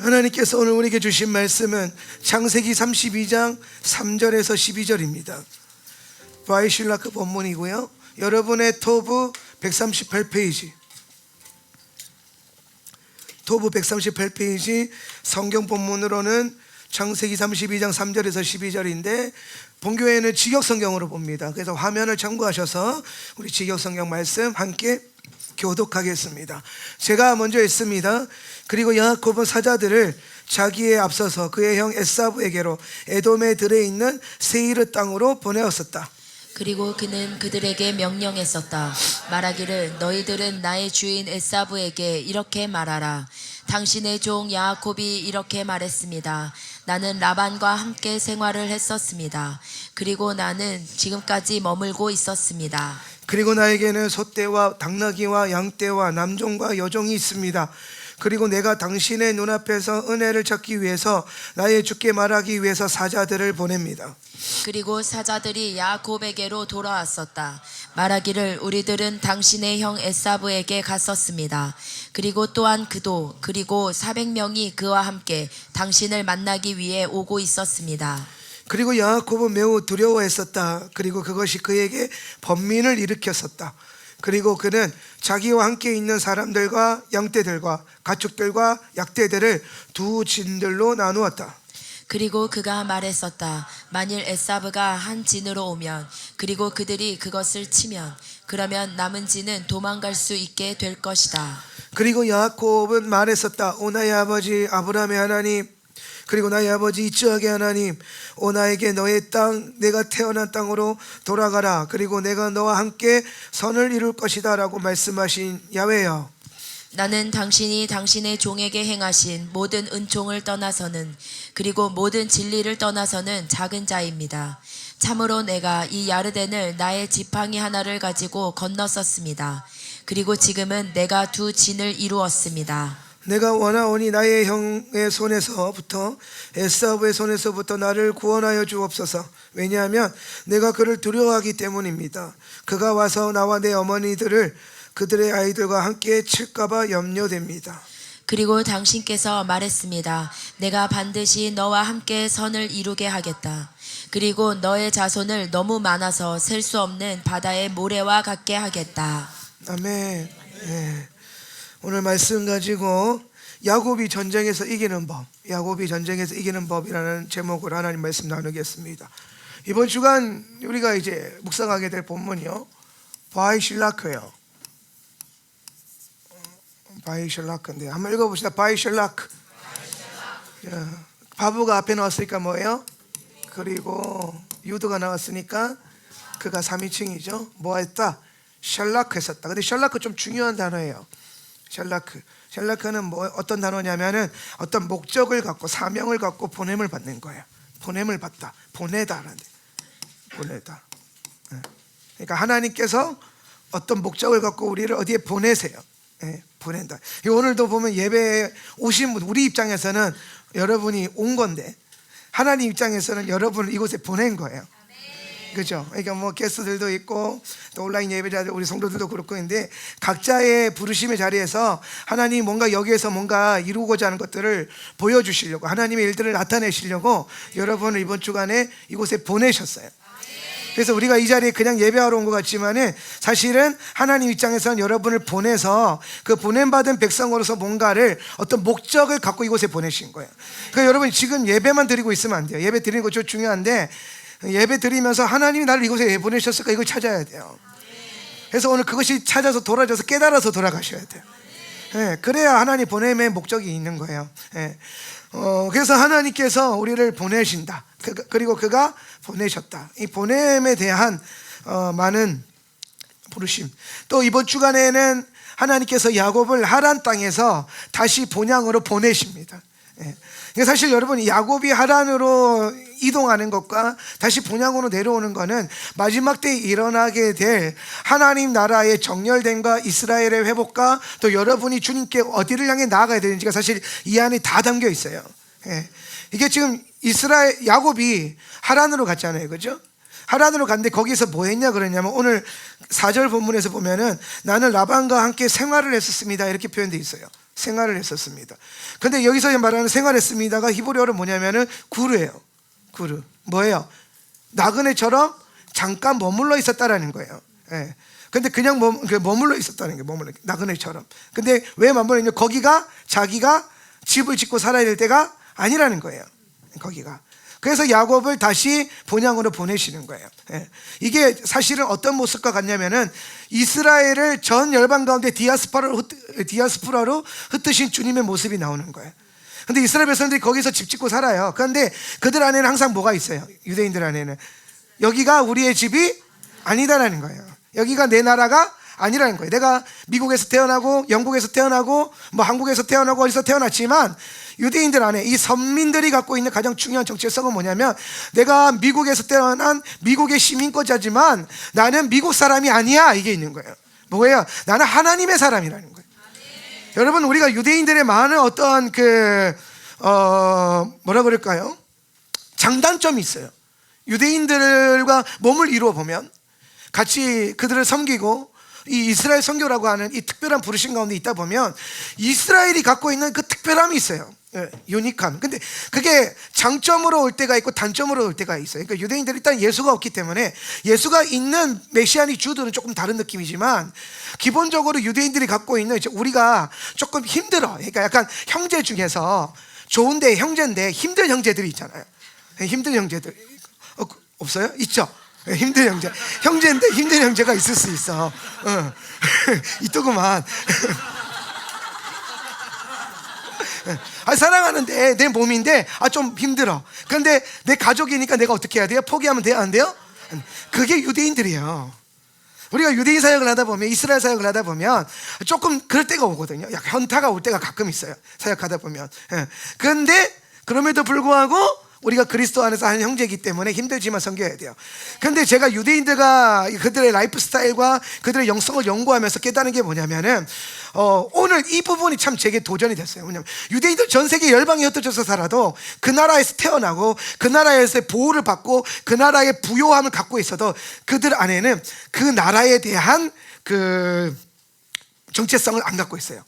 하나님께서 오늘 우리에게 주신 말씀은 창세기 32장 3절에서 12절입니다. 바이실라크 본문이고요. 여러분의 토부 138페이지, 토부 138페이지 성경 본문으로는 창세기 32장 3절에서 12절인데 본교회는 직역성경으로 봅니다. 그래서 화면을 참고하셔서 우리 직역성경 말씀 함께 교독하겠습니다. 제가 먼저 읽습니다. 그리고 야곱은 사자들을 자기에 앞서서 그의 형 에사브에게로 에돔에 들에 있는 세이르 땅으로 보내었었다. 그리고 그는 그들에게 명령했었다. 말하기를 너희들은 나의 주인 에사브에게 이렇게 말하라. 당신의 종 야곱이 이렇게 말했습니다. 나는 라반과 함께 생활을 했었습니다. 그리고 나는 지금까지 머물고 있었습니다. 그리고 나에게는 소떼와 당나귀와 양떼와 남종과 여종이 있습니다. 그리고 내가 당신의 눈앞에서 은혜를 찾기 위해서 나의 주께 말하기 위해서 사자들을 보냅니다. 그리고 사자들이 야곱에게로 돌아왔었다. 말하기를 우리들은 당신의 형 에사브에게 갔었습니다. 그리고 또한 그도 그리고 400명이 그와 함께 당신을 만나기 위해 오고 있었습니다. 그리고 야곱은 매우 두려워했었다. 그리고 그것이 그에게 번민을 일으켰었다. 그리고 그는 자기와 함께 있는 사람들과 양떼들과 가축들과 약떼들을 두 진들로 나누었다. 그리고 그가 말했었다. 만일 에사브가 한 진으로 오면 그리고 그들이 그것을 치면 그러면 남은 진은 도망갈 수 있게 될 것이다. 그리고 야곱은 말했었다. 오 나의 아버지 아브라함의 하나님, 그리고 나의 아버지 이스하의 하나님, 오 나에게 너의 땅, 내가 태어난 땅으로 돌아가라. 그리고 내가 너와 함께 선을 이룰 것이다 라고 말씀하신 야훼여, 나는 당신이 당신의 종에게 행하신 모든 은총을 떠나서는 그리고 모든 진리를 떠나서는 작은 자입니다. 참으로 내가 이 야르덴을 나의 지팡이 하나를 가지고 건넜었습니다. 그리고 지금은 내가 두 진을 이루었습니다. 내가 원하오니 나의 형의 손에서부터 에사브의 손에서부터 나를 구원하여 주옵소서. 왜냐하면 내가 그를 두려워하기 때문입니다. 그가 와서 나와 내 어머니들을 그들의 아이들과 함께 칠까봐 염려됩니다. 그리고 당신께서 말했습니다. 내가 반드시 너와 함께 선을 이루게 하겠다. 그리고 너의 자손을 너무 많아서 셀 수 없는 바다의 모래와 같게 하겠다. 아멘. 네. 오늘 말씀 가지고 야곱이 전쟁에서 이기는 법, 야곱이 전쟁에서 이기는 법이라는 제목으로 하나님 말씀 나누겠습니다. 이번 주간 우리가 이제 묵상하게 될 본문이요, 바이실라크예요. 바이실라크인데 한번 읽어봅시다. 바이실라크. 바브가 앞에 나왔으니까 뭐예요? 그리고 유드가 나왔으니까 그가 3인칭이죠. 뭐 했다? 셜라크 했었다. 근데 셜라크 좀 중요한 단어예요. 셜라크는 뭐 어떤 단어냐면은 어떤 목적을 갖고 사명을 갖고 보냄을 받는 거예요. 보냄을 받다, 보내다라는, 보내다. 그러니까 하나님께서 어떤 목적을 갖고 우리를 어디에 보내세요. 보낸다. 오늘도 보면 예배에 오신 분, 우리 입장에서는 여러분이 온 건데 하나님 입장에서는 여러분을 이곳에 보낸 거예요. 그렇죠? 그러니까 뭐 게스트들도 있고 또 온라인 예배자들, 우리 성도들도 그렇고 있는데 각자의 부르심의 자리에서 하나님이 뭔가 여기에서 뭔가 이루고자 하는 것들을 보여주시려고, 하나님의 일들을 나타내시려고 여러분을 이번 주간에 이곳에 보내셨어요. 그래서 우리가 이 자리에 그냥 예배하러 온 것 같지만은 사실은 하나님 입장에서는 여러분을 보내서 그 보냄받은 백성으로서 뭔가를 어떤 목적을 갖고 이곳에 보내신 거예요. 그러니까 여러분 지금 예배만 드리고 있으면 안 돼요. 예배 드리는 거 좀 중요한데 예배 드리면서 하나님이 나를 이곳에 왜 보내셨을까, 이걸 찾아야 돼요. 그래서 오늘 그것이 찾아서 돌아져서 깨달아서 돌아가셔야 돼요. 그래야 하나님 보냄의 목적이 있는 거예요. 그래서 하나님께서 우리를 보내신다. 그리고 그가 보내셨다. 이 보냄에 대한 많은 부르심. 또 이번 주간에는 하나님께서 야곱을 하란 땅에서 다시 본향으로 보내십니다. 사실 여러분, 야곱이 하란으로 이동하는 것과 다시 본향으로 내려오는 것은 마지막 때에 일어나게 될 하나님 나라의 정렬됨과 이스라엘의 회복과 또 여러분이 주님께 어디를 향해 나아가야 되는지가 사실 이 안에 다 담겨 있어요. 이게 지금 야곱이 하란으로 갔잖아요, 그죠? 하란으로 갔는데 거기서 뭐 했냐 그러냐면 오늘 4절 본문에서 보면은 나는 라반과 함께 생활을 했었습니다 이렇게 표현되어 있어요. 생활을 했었습니다. 근데 여기서 말하는 생활했습니다가 히브리어로 뭐냐면은 구르예요. 구르. 뭐예요? 나그네처럼 잠깐 머물러 있었다라는 거예요. 예. 근데 그냥 머물러 있었다는 게 나그네처럼. 근데 왜 머물러 있냐? 거기가 자기가 집을 짓고 살아야 될 때가 아니라는 거예요. 거기가. 그래서 야곱을 다시 본향으로 보내시는 거예요. 예. 이게 사실은 어떤 모습과 같냐면은 이스라엘을 전 열방 가운데 디아스포라로 흩으신 주님의 모습이 나오는 거예요. 근데 이스라엘 백성들이 거기서 집 짓고 살아요. 그런데 그들 안에는 항상 뭐가 있어요? 유대인들 안에는 여기가 우리의 집이 아니다라는 거예요. 여기가 내 나라가 아니라는 거예요. 내가 미국에서 태어나고 영국에서 태어나고 뭐 한국에서 태어나고 어디서 태어났지만 유대인들 안에 이 선민들이 갖고 있는 가장 중요한 정체성은 뭐냐면 내가 미국에서 태어난 미국의 시민권자지만 나는 미국 사람이 아니야. 이게 있는 거예요. 뭐예요? 나는 하나님의 사람이라는 거예요. 여러분, 우리가 유대인들의 많은 어떠한 뭐라 그럴까요? 장단점이 있어요. 유대인들과 몸을 이루어 보면 같이 그들을 섬기고 이 이스라엘 선교라고 하는 이 특별한 부르심 가운데 있다 보면 이스라엘이 갖고 있는 그 특별함이 있어요. 유니크함. 근데 그게 장점으로 올 때가 있고 단점으로 올 때가 있어요. 그러니까 유대인들이 일단 예수가 없기 때문에 예수가 있는 메시아닉 주들은 조금 다른 느낌이지만 기본적으로 유대인들이 갖고 있는 이제 우리가 조금 힘들어. 그러니까 약간 형제 중에서 좋은데 형제인데 힘든 형제들이 있잖아요. 힘든 형제들 없어요? 있죠? 힘든 형제. 형제인데 힘든 형제가 있을 수 있어. 이또구만. 사랑하는데 내 몸인데 좀 힘들어. 그런데 내 가족이니까 내가 어떻게 해야 돼요? 포기하면 돼요? 안 돼요? 그게 유대인들이에요. 우리가 유대인 사역을 하다 보면 이스라엘 사역을 하다 보면 조금 그럴 때가 오거든요. 약간 현타가 올 때가 가끔 있어요. 사역하다 보면. 그런데 그럼에도 불구하고 우리가 그리스도 안에서 한 형제이기 때문에 힘들지만 섬겨야 돼요. 그런데 제가 유대인들과 그들의 라이프 스타일과 그들의 영성을 연구하면서 깨달은 게 뭐냐면은 오늘 이 부분이 참 제게 도전이 됐어요. 왜냐면 유대인들 전 세계 열방에 흩어져서 살아도 그 나라에서 태어나고 그 나라에서의 보호를 받고 그 나라의 부요함을 갖고 있어도 그들 안에는 그 나라에 대한 그 정체성을 안 갖고 있어요.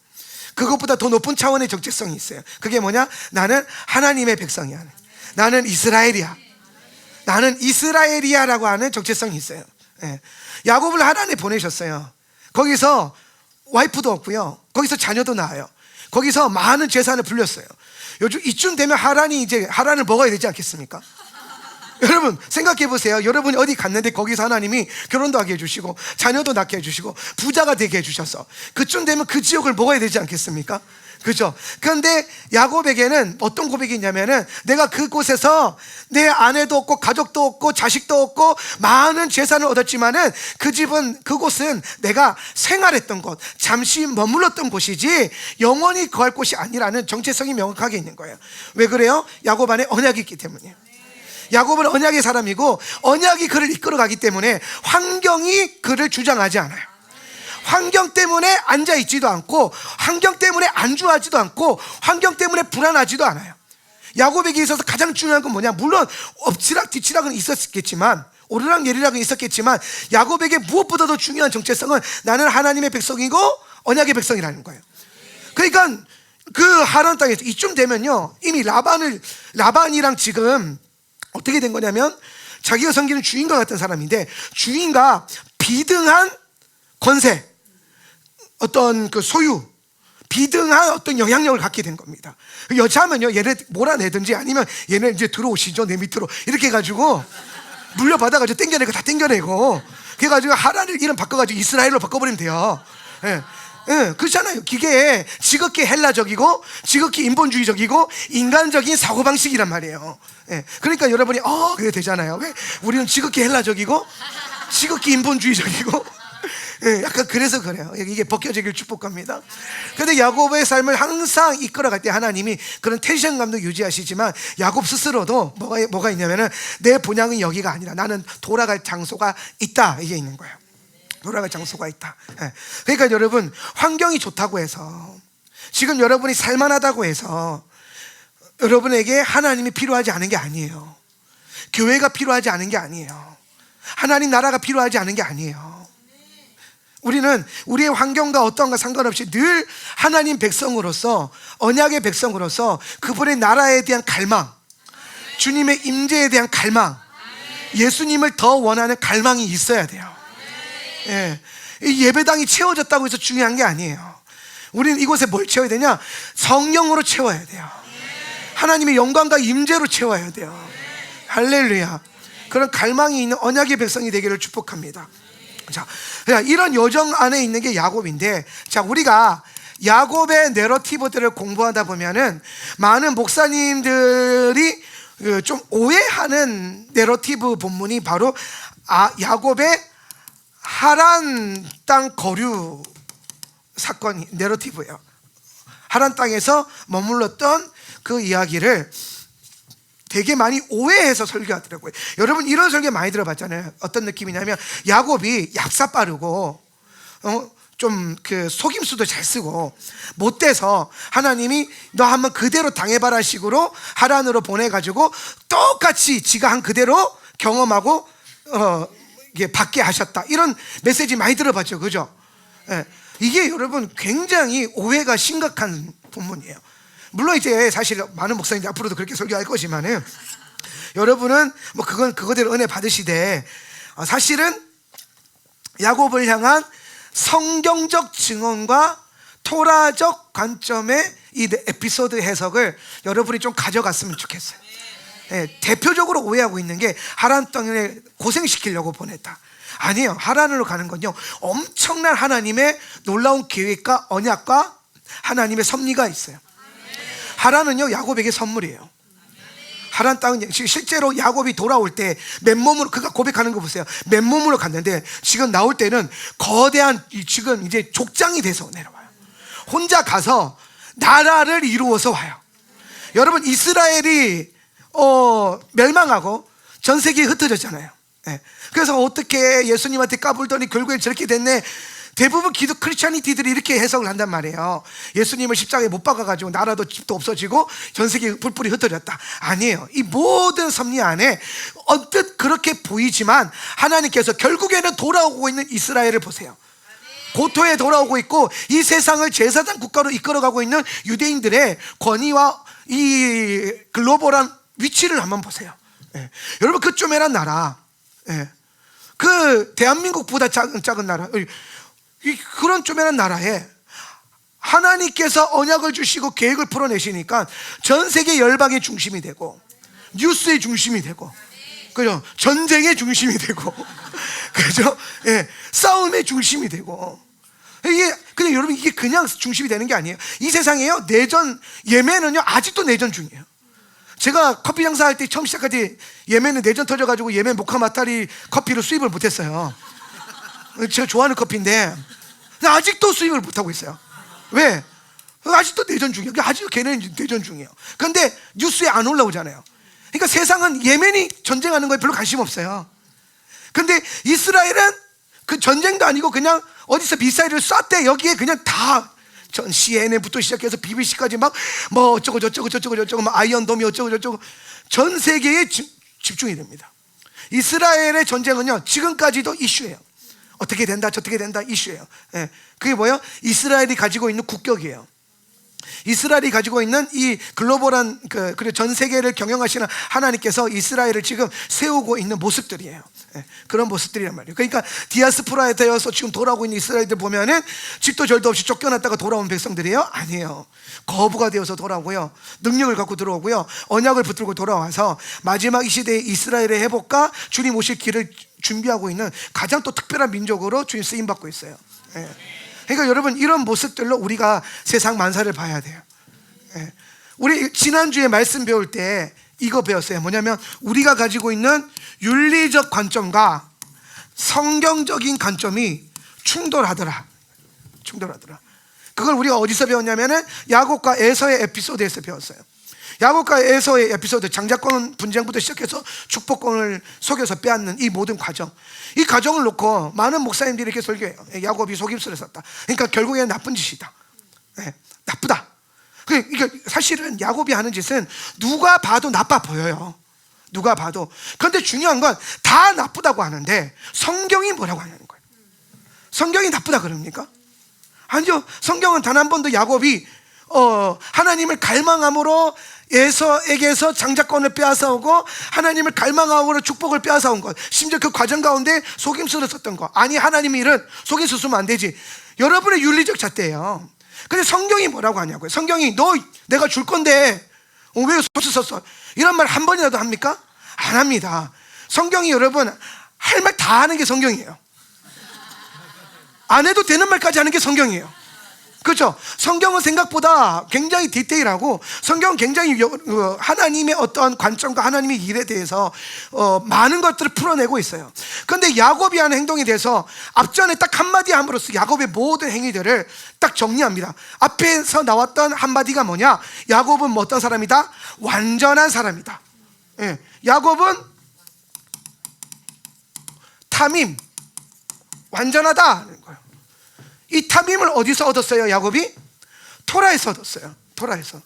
그것보다 더 높은 차원의 정체성이 있어요. 그게 뭐냐? 나는 하나님의 백성이야. 나는 이스라엘이야. 나는 이스라엘이야라고 하는 정체성이 있어요. 야곱을 하란에 보내셨어요. 거기서 와이프도 없고요. 거기서 자녀도 낳아요. 거기서 많은 재산을 불렸어요. 요즘 이쯤 되면 하란이 이제 하란을 먹어야 되지 않겠습니까? 여러분 생각해 보세요. 여러분이 어디 갔는데 거기서 하나님이 결혼도 하게 해주시고 자녀도 낳게 해주시고 부자가 되게 해주셔서 그쯤 되면 그 지역을 먹어야 되지 않겠습니까? 그죠? 그런데 야곱에게는 어떤 고백이 있냐면은 내가 그곳에서 내 아내도 없고 가족도 없고 자식도 없고 많은 재산을 얻었지만은 그 집은 그곳은 내가 생활했던 곳, 잠시 머물렀던 곳이지 영원히 거할 곳이 아니라는 정체성이 명확하게 있는 거예요. 왜 그래요? 야곱 안에 언약이 있기 때문이에요. 야곱은 언약의 사람이고 언약이 그를 이끌어가기 때문에 환경이 그를 주장하지 않아요. 환경 때문에 앉아있지도 않고 환경 때문에 안주하지도 않고 환경 때문에 불안하지도 않아요. 야곱에게 있어서 가장 중요한 건 뭐냐? 물론 엎치락 뒤치락은 있었겠지만 오르락 내리락은 있었겠지만 야곱에게 무엇보다도 중요한 정체성은 나는 하나님의 백성이고 언약의 백성이라는 거예요. 그러니까 그 하란 땅에서 이쯤 되면요 이미 라반이랑 지금 어떻게 된 거냐면 자기가 섬기는 주인과 같은 사람인데 주인과 비등한 권세, 어떤 그 소유, 비등한 어떤 영향력을 갖게 된 겁니다. 여차하면요 얘네 몰아내든지 아니면 얘네 이제 들어오시죠 내 밑으로 이렇게 해가지고 물려받아가지고 땡겨내고 다 땡겨내고 그래가지고 하란을 이름 바꿔가지고 이스라엘로 바꿔버리면 돼요. 그렇잖아요. 이게 지극히 헬라적이고 지극히 인본주의적이고 인간적인 사고방식이란 말이에요. 그러니까 여러분이 그게 되잖아요. 왜? 우리는 지극히 헬라적이고 지극히 인본주의적이고 약간 그래서 그래요. 이게 벗겨지길 축복합니다. 그런데 야곱의 삶을 항상 이끌어갈 때 하나님이 그런 텐션감도 유지하시지만 야곱 스스로도 뭐가 있냐면은 내 본향은 여기가 아니라 나는 돌아갈 장소가 있다. 이게 있는 거예요. 돌아갈 장소가 있다. 그러니까 여러분 환경이 좋다고 해서 지금 여러분이 살만하다고 해서 여러분에게 하나님이 필요하지 않은 게 아니에요. 교회가 필요하지 않은 게 아니에요. 하나님 나라가 필요하지 않은 게 아니에요. 우리는 우리의 환경과 어떠한가 상관없이 늘 하나님 백성으로서, 언약의 백성으로서 그분의 나라에 대한 갈망, 주님의 임재에 대한 갈망, 예수님을 더 원하는 갈망이 있어야 돼요. 예. 이 예배당이 채워졌다고 해서 중요한 게 아니에요. 우리는 이곳에 뭘 채워야 되냐? 성령으로 채워야 돼요. 하나님의 영광과 임재로 채워야 돼요. 할렐루야. 그런 갈망이 있는 언약의 백성이 되기를 축복합니다. 자, 이런 요정 안에 있는 게 야곱인데, 자, 우리가 야곱의 내러티브들을 공부하다 보면은 많은 목사님들이 좀 오해하는 내러티브 본문이 바로 야곱의 하란 땅 거류 사건이 내러티브예요. 하란 땅에서 머물렀던 그 이야기를 되게 많이 오해해서 설교하더라고요. 여러분 이런 설교 많이 들어봤잖아요. 어떤 느낌이냐면 야곱이 얍사 빠르고 좀 그 속임수도 잘 쓰고 못돼서 하나님이 너 한번 그대로 당해봐라 식으로 하란으로 보내가지고 똑같이 지가 한 그대로 경험하고 이게 받게 하셨다, 이런 메시지 많이 들어봤죠, 그죠? 예. 이게 여러분 굉장히 오해가 심각한 본문이에요. 물론 이제 사실 많은 목사님들 앞으로도 그렇게 설교할 거지만은 여러분은 뭐 그거대로 은혜 받으시되, 사실은 야곱을 향한 성경적 증언과 토라적 관점의 이 에피소드 해석을 여러분이 좀 가져갔으면 좋겠어요. 예, 대표적으로 오해하고 있는 게 하란 땅에 고생시키려고 보냈다. 아니에요. 하란으로 가는 건요, 엄청난 하나님의 놀라운 계획과 언약과 하나님의 섭리가 있어요. 하란은요, 야곱에게 선물이에요. 하란 땅은 실제로 야곱이 돌아올 때 맨몸으로, 그가 고백하는 거 보세요. 맨몸으로 갔는데 지금 나올 때는 거대한 지금 이제 족장이 돼서 내려와요. 혼자 가서 나라를 이루어서 와요. 여러분 이스라엘이 멸망하고 전 세계에 흩어졌잖아요. 네. 그래서 어떻게 예수님한테 까불더니 결국엔 저렇게 됐네. 대부분 기독 크리스찬이티들이 이렇게 해석을 한단 말이에요. 예수님을 십자가에 못 박아가지고 나라도 집도 없어지고 전 세계에 뿔뿔이 흩어졌다. 아니에요. 이 모든 섭리 안에 언뜻 그렇게 보이지만 하나님께서 결국에는 돌아오고 있는 이스라엘을 보세요. 고토에 돌아오고 있고 이 세상을 제사장 국가로 이끌어가고 있는 유대인들의 권위와 이 글로벌한 위치를 한번 보세요. 예. 여러분 그 쪼매난 나라, 예. 그 대한민국보다 작은 나라, 그런 쪼매난 나라에 하나님께서 언약을 주시고 계획을 풀어내시니까 전 세계 열방의 중심이 되고 뉴스의 중심이 되고, 그죠? 전쟁의 중심이 되고, 그죠? 예. 싸움의 중심이 되고. 이게 근데 여러분 이게 그냥 중심이 되는 게 아니에요. 이 세상에요, 내전, 예멘은요 아직도 내전 중이에요. 제가 커피 장사할 때 처음 시작할 때 예멘은 내전 터져가지고 예멘 모카마타리 커피를 수입을 못했어요. 제가 좋아하는 커피인데 아직도 수입을 못하고 있어요. 왜? 아직도 내전 중이에요. 아직도 걔네는 내전 중이에요. 그런데 뉴스에 안 올라오잖아요. 그러니까 세상은 예멘이 전쟁하는 거에 별로 관심 없어요. 그런데 이스라엘은 그 전쟁도 아니고 그냥 어디서 미사일을 쐈대. 여기에 그냥 다 전 CNN부터 시작해서 BBC까지 막 뭐 어쩌고 저쩌고 막 아이언돔이 어쩌고 저쩌고 전 세계에 집중이 됩니다. 이스라엘의 전쟁은요 지금까지도 이슈예요. 어떻게 된다 저떻게 된다 이슈예요. 예. 그게 뭐예요? 이스라엘이 가지고 있는 국격이에요. 이스라엘이 가지고 있는 이 글로벌한 그리고 전 세계를 경영하시는 하나님께서 이스라엘을 지금 세우고 있는 모습들이에요. 예, 그런 모습들이란 말이에요. 그러니까 디아스포라에 되어서 지금 돌아오고 있는 이스라엘들 보면은 집도 절도 없이 쫓겨났다가 돌아온 백성들이에요? 아니에요. 거부가 되어서 돌아오고요, 능력을 갖고 들어오고요, 언약을 붙들고 돌아와서 마지막 이 시대의 이스라엘의 회복과 주님 오실 길을 준비하고 있는 가장 또 특별한 민족으로 주님 쓰임 받고 있어요. 예. 그러니까 여러분 이런 모습들로 우리가 세상 만사를 봐야 돼요. 예. 우리 지난주에 말씀 배울 때 이거 배웠어요. 뭐냐면 우리가 가지고 있는 윤리적 관점과 성경적인 관점이 충돌하더라. 그걸 우리가 어디서 배웠냐면은 야곱과 에서의 에피소드에서 배웠어요. 야곱과 에서의 에피소드, 장자권 분쟁부터 시작해서 축복권을 속여서 빼앗는 이 모든 과정, 이 과정을 놓고 많은 목사님들이 이렇게 설교해요. 야곱이 속임수를 썼다. 그러니까 결국에는 나쁜 짓이다. 네, 나쁘다. 그러니까 사실은 야곱이 하는 짓은 누가 봐도 나빠 보여요. 누가 봐도. 그런데 중요한 건 다 나쁘다고 하는데 성경이 뭐라고 하냐는 거예요. 성경이 나쁘다 그럽니까? 아니죠. 성경은 단 한 번도 야곱이 하나님을 갈망함으로 에서에게서 장자권을 빼앗아오고 하나님을 갈망함으로 축복을 빼앗아온 것, 심지어 그 과정 가운데 속임수를 썼던 것, 아니 하나님의 일은 속임수 쓰면 안 되지, 여러분의 윤리적 잣대예요. 근데 성경이 뭐라고 하냐고요. 성경이 너 내가 줄 건데 왜 속임수 썼어, 이런 말 한 번이라도 합니까? 안 합니다. 성경이 여러분 할 말 다 하는 게 성경이에요. 안 해도 되는 말까지 하는 게 성경이에요. 그렇죠? 성경은 생각보다 굉장히 디테일하고, 성경은 굉장히 하나님의 어떤 관점과 하나님의 일에 대해서 많은 것들을 풀어내고 있어요. 그런데 야곱이 하는 행동에 대해서 앞전에 딱 한마디 함으로써 야곱의 모든 행위들을 딱 정리합니다. 앞에서 나왔던 한마디가 뭐냐? 야곱은 뭐 어떤 사람이다? 완전한 사람이다. 예. 야곱은 탐임, 완전하다는 거예요. 이 탐임을 어디서 얻었어요? 야곱이? 토라에서 얻었어요. 토라에서.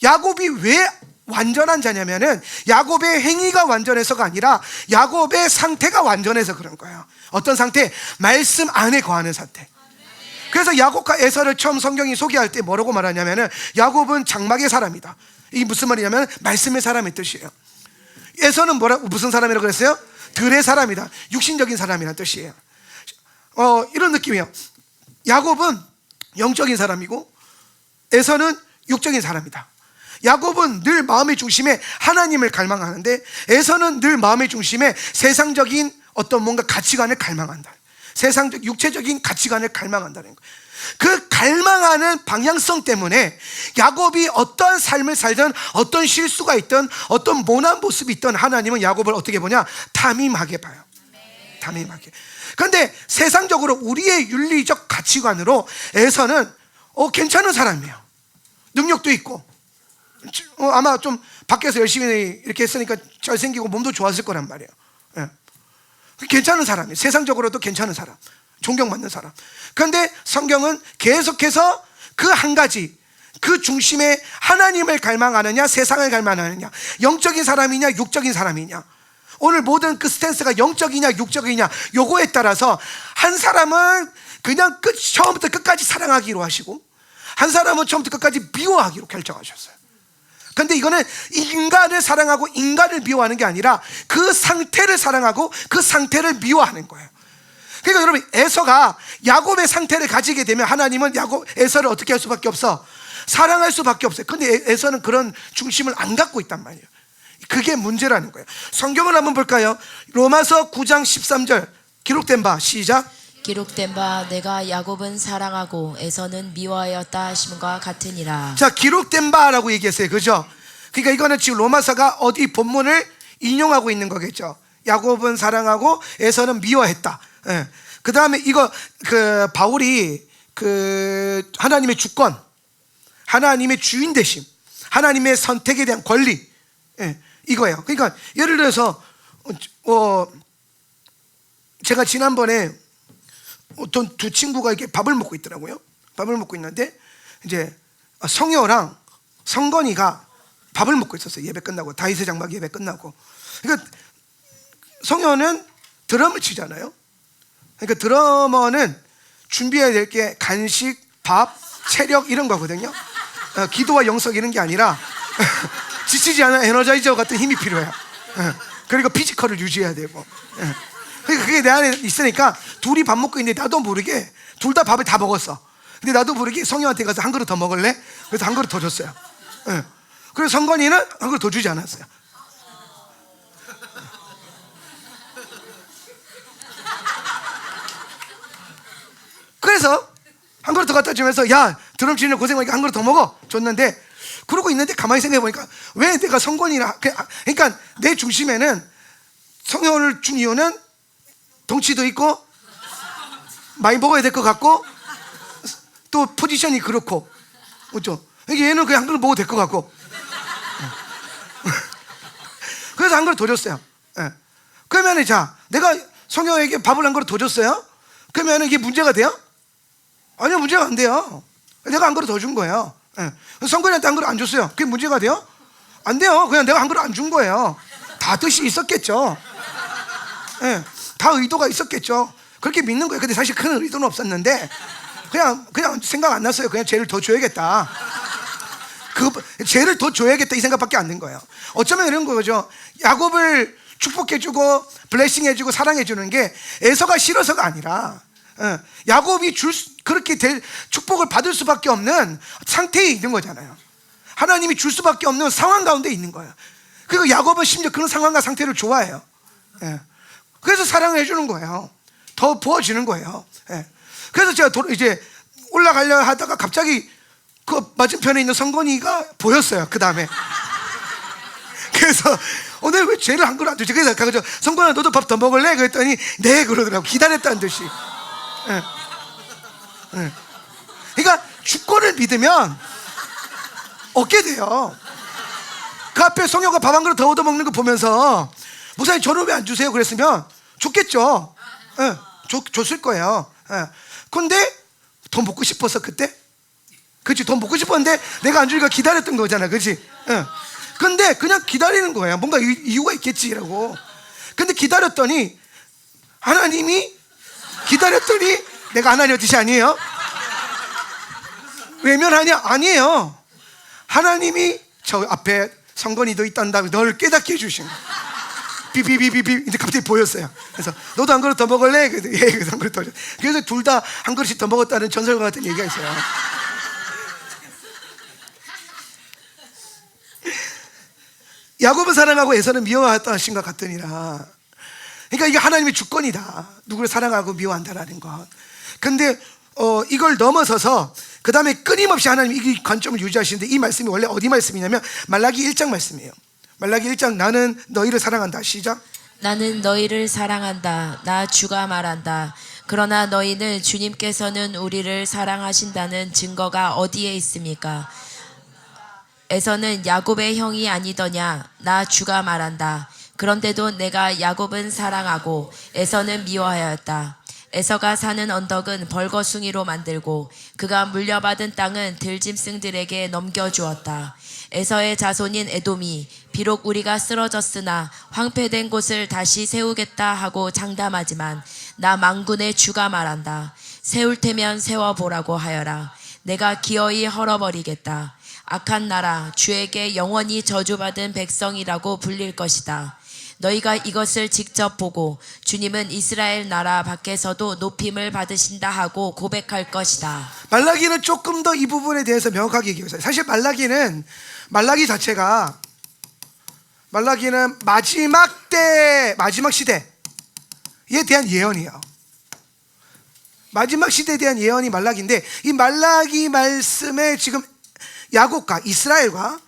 야곱이 왜 완전한 자냐면은 야곱의 행위가 완전해서가 아니라 야곱의 상태가 완전해서 그런 거예요. 어떤 상태? 말씀 안에 거하는 상태. 그래서 야곱과 에서를 처음 성경이 소개할 때 뭐라고 말하냐면은 야곱은 장막의 사람이다. 이게 무슨 말이냐면 말씀의 사람의 뜻이에요. 에서는 무슨 사람이라고 그랬어요? 들의 사람이다. 육신적인 사람이라는 뜻이에요. 이런 느낌이에요. 야곱은 영적인 사람이고 에서는 육적인 사람이다. 야곱은 늘 마음의 중심에 하나님을 갈망하는데 에서는 늘 마음의 중심에 세상적인 어떤 뭔가 가치관을 갈망한다. 세상적 육체적인 가치관을 갈망한다는 거예요. 그 갈망하는 방향성 때문에 야곱이 어떠한 삶을 살든 어떤 실수가 있든 어떤 모난 모습이 있든 하나님은 야곱을 어떻게 보냐? 탐임하게 봐요. 탐임하게. 그런데 세상적으로 우리의 윤리적 가치관으로 에서는 괜찮은 사람이에요. 능력도 있고 아마 좀 밖에서 열심히 이렇게 했으니까 잘생기고 몸도 좋았을 거란 말이에요. 예. 괜찮은 사람이에요. 세상적으로도 괜찮은 사람, 존경받는 사람. 그런데 성경은 계속해서 그 한 가지, 그 중심에 하나님을 갈망하느냐 세상을 갈망하느냐, 영적인 사람이냐 육적인 사람이냐, 오늘 모든 그 스탠스가 영적이냐 육적이냐, 요거에 따라서 한 사람은 그냥 처음부터 끝까지 사랑하기로 하시고 한 사람은 처음부터 끝까지 미워하기로 결정하셨어요. 그런데 이거는 인간을 사랑하고 인간을 미워하는 게 아니라 그 상태를 사랑하고 그 상태를 미워하는 거예요. 그러니까 여러분, 에서가 야곱의 상태를 가지게 되면 하나님은 에서를 어떻게 할 수밖에 없어? 사랑할 수밖에 없어요. 근데 에서는 그런 중심을 안 갖고 있단 말이에요. 그게 문제라는 거예요. 성경을 한번 볼까요? 로마서 9장 13절 기록된 바, 시작. 기록된 바 내가 야곱은 사랑하고 에서는 미워하였다 하심과 같으니라. 자, 기록된 바라고 얘기했어요. 그죠? 그러니까 이거는 지금 로마서가 어디 본문을 인용하고 있는 거겠죠. 야곱은 사랑하고 에서는 미워했다. 예. 그 다음에 이거 바울이 하나님의 주권, 하나님의 주인 되심, 하나님의 선택에 대한 권리, 예, 이거예요. 그러니까 예를 들어서 제가 지난번에 어떤 두 친구가 이렇게 밥을 먹고 있더라고요. 밥을 먹고 있는데 이제 성효랑 성건이가 밥을 먹고 있었어요. 예배 끝나고, 다윗의 장막 예배 끝나고. 그러니까 성효는 드럼을 치잖아요. 그러니까 드러머는 준비해야 될 게 간식, 밥, 체력 이런 거거든요. 기도와 영성 이런 게 아니라 지치지 않은 에너자이저 같은 힘이 필요해요. 그리고 피지컬을 유지해야 되고. 그러니까 그게 내 안에 있으니까 둘이 밥 먹고 있는데 나도 모르게 둘 다 밥을 다 먹었어. 근데 나도 모르게 성형한테 가서 한 그릇 더 먹을래? 그래서 한 그릇 더 줬어요. 그래서 성건이는 한 그릇 더 주지 않았어요. 그래서 한 그릇 더 갖다 주면서 야, 드럼 치는 고생 많으니까 한 그릇 더 먹어 줬는데, 그러고 있는데 가만히 생각해 보니까 왜 내가 성건이나, 그러니까 내 중심에는 성형을 준 이유는 덩치도 있고 많이 먹어야 될 것 같고 또 포지션이 그렇고, 그렇죠? 그러니까 얘는 그냥 한 그릇 먹어도 될 것 같고 그래서 한 그릇 더 줬어요. 그러면 자, 내가 성형에게 밥을 한 그릇 더 줬어요. 그러면 이게 문제가 돼요? 아니요, 문제가 안 돼요. 내가 한 그릇 더 준 거예요. 성건이한테 한 그릇 안 줬어요. 그게 문제가 돼요? 안 돼요. 그냥 내가 한 그릇 안 준 거예요. 다 뜻이 있었겠죠. 다 의도가 있었겠죠. 그렇게 믿는 거예요. 근데 사실 큰 의도는 없었는데 그냥 생각 안 났어요. 그냥 죄를 더 줘야겠다. 죄를 더 줘야겠다 이 생각밖에 안 든 거예요. 어쩌면 이런 거죠. 야곱을 축복해주고 블레싱해주고 사랑해주는 게 에서가 싫어서가 아니라 야곱이 그렇게 될 축복을 받을 수밖에 없는 상태에 있는 거잖아요. 하나님이 줄 수밖에 없는 상황 가운데 있는 거예요. 그리고 야곱은 심지어 그런 상황과 상태를 좋아해요. 그래서 사랑을 해주는 거예요. 더 부어주는 거예요. 그래서 제가 이제 올라가려 하다가 갑자기 그 맞은편에 있는 성건이가 보였어요. 그 다음에 그래서 오늘 왜 죄를 한 그릇 안 주지? 그래서 성건아 너도 밥 더 먹을래? 그랬더니 네 그러더라고. 기다렸다는 듯이. 그러니까 주권을 믿으면 얻게 돼요. 그 앞에 성녀가 밥 한 그릇 더 얻어먹는 거 보면서 목사님 저는 왜 안 주세요? 그랬으면 줬겠죠. 줬을 거예요. 근데 더 먹고 싶어서 그때? 그치, 더 먹고 싶었는데 내가 안 주니까 기다렸던 거잖아. 그치? 근데 그냥 기다리는 거예요. 뭔가 이유가 있겠지라고. 근데 기다렸더니 내가 하나님 뜻이 아니에요? 외면하냐? 아니에요. 하나님이 저 앞에 성건이도 있다는 다음에 널 깨닫게 해주신 거예요. 비비비비비. 이제 갑자기 보였어요. 그래서 너도 한 그릇 더 먹을래? 그래서 한 그릇 더. 그래서 둘 다 한 그릇씩 더 먹었다는 전설과 같은 얘기가 있어요. 야곱은 사랑하고 에서는 미워하신 것 같으니라. 그러니까 이게 하나님의 주권이다. 누구를 사랑하고 미워한다라는 것. 근데 이걸 넘어서서 그 다음에 끊임없이 하나님이 이 관점을 유지하시는데, 이 말씀이 원래 어디 말씀이냐면 말라기 1장 말씀이에요. 말라기 1장 나는 너희를 사랑한다. 시작. 나는 너희를 사랑한다. 나 주가 말한다. 그러나 너희는 주님께서는 우리를 사랑하신다는 증거가 어디에 있습니까? 에서는 야곱의 형이 아니더냐? 나 주가 말한다. 그런데도 내가 야곱은 사랑하고 에서는 미워하였다. 에서가 사는 언덕은 벌거숭이로 만들고 그가 물려받은 땅은 들짐승들에게 넘겨주었다. 에서의 자손인 에돔이 비록 우리가 쓰러졌으나 황폐된 곳을 다시 세우겠다 하고 장담하지만 나 만군의 주가 말한다. 세울 테면 세워보라고 하여라. 내가 기어이 헐어버리겠다. 악한 나라 주에게 영원히 저주받은 백성이라고 불릴 것이다. 너희가 이것을 직접 보고 주님은 이스라엘 나라 밖에서도 높임을 받으신다 하고 고백할 것이다. 말라기는 조금 더 이 부분에 대해서 명확하게 얘기해요. 사실 말라기 자체가 마지막 시대에 대한 예언이에요. 마지막 시대에 대한 예언이 말라기인데, 이 말라기 말씀에 지금 야곱과 이스라엘과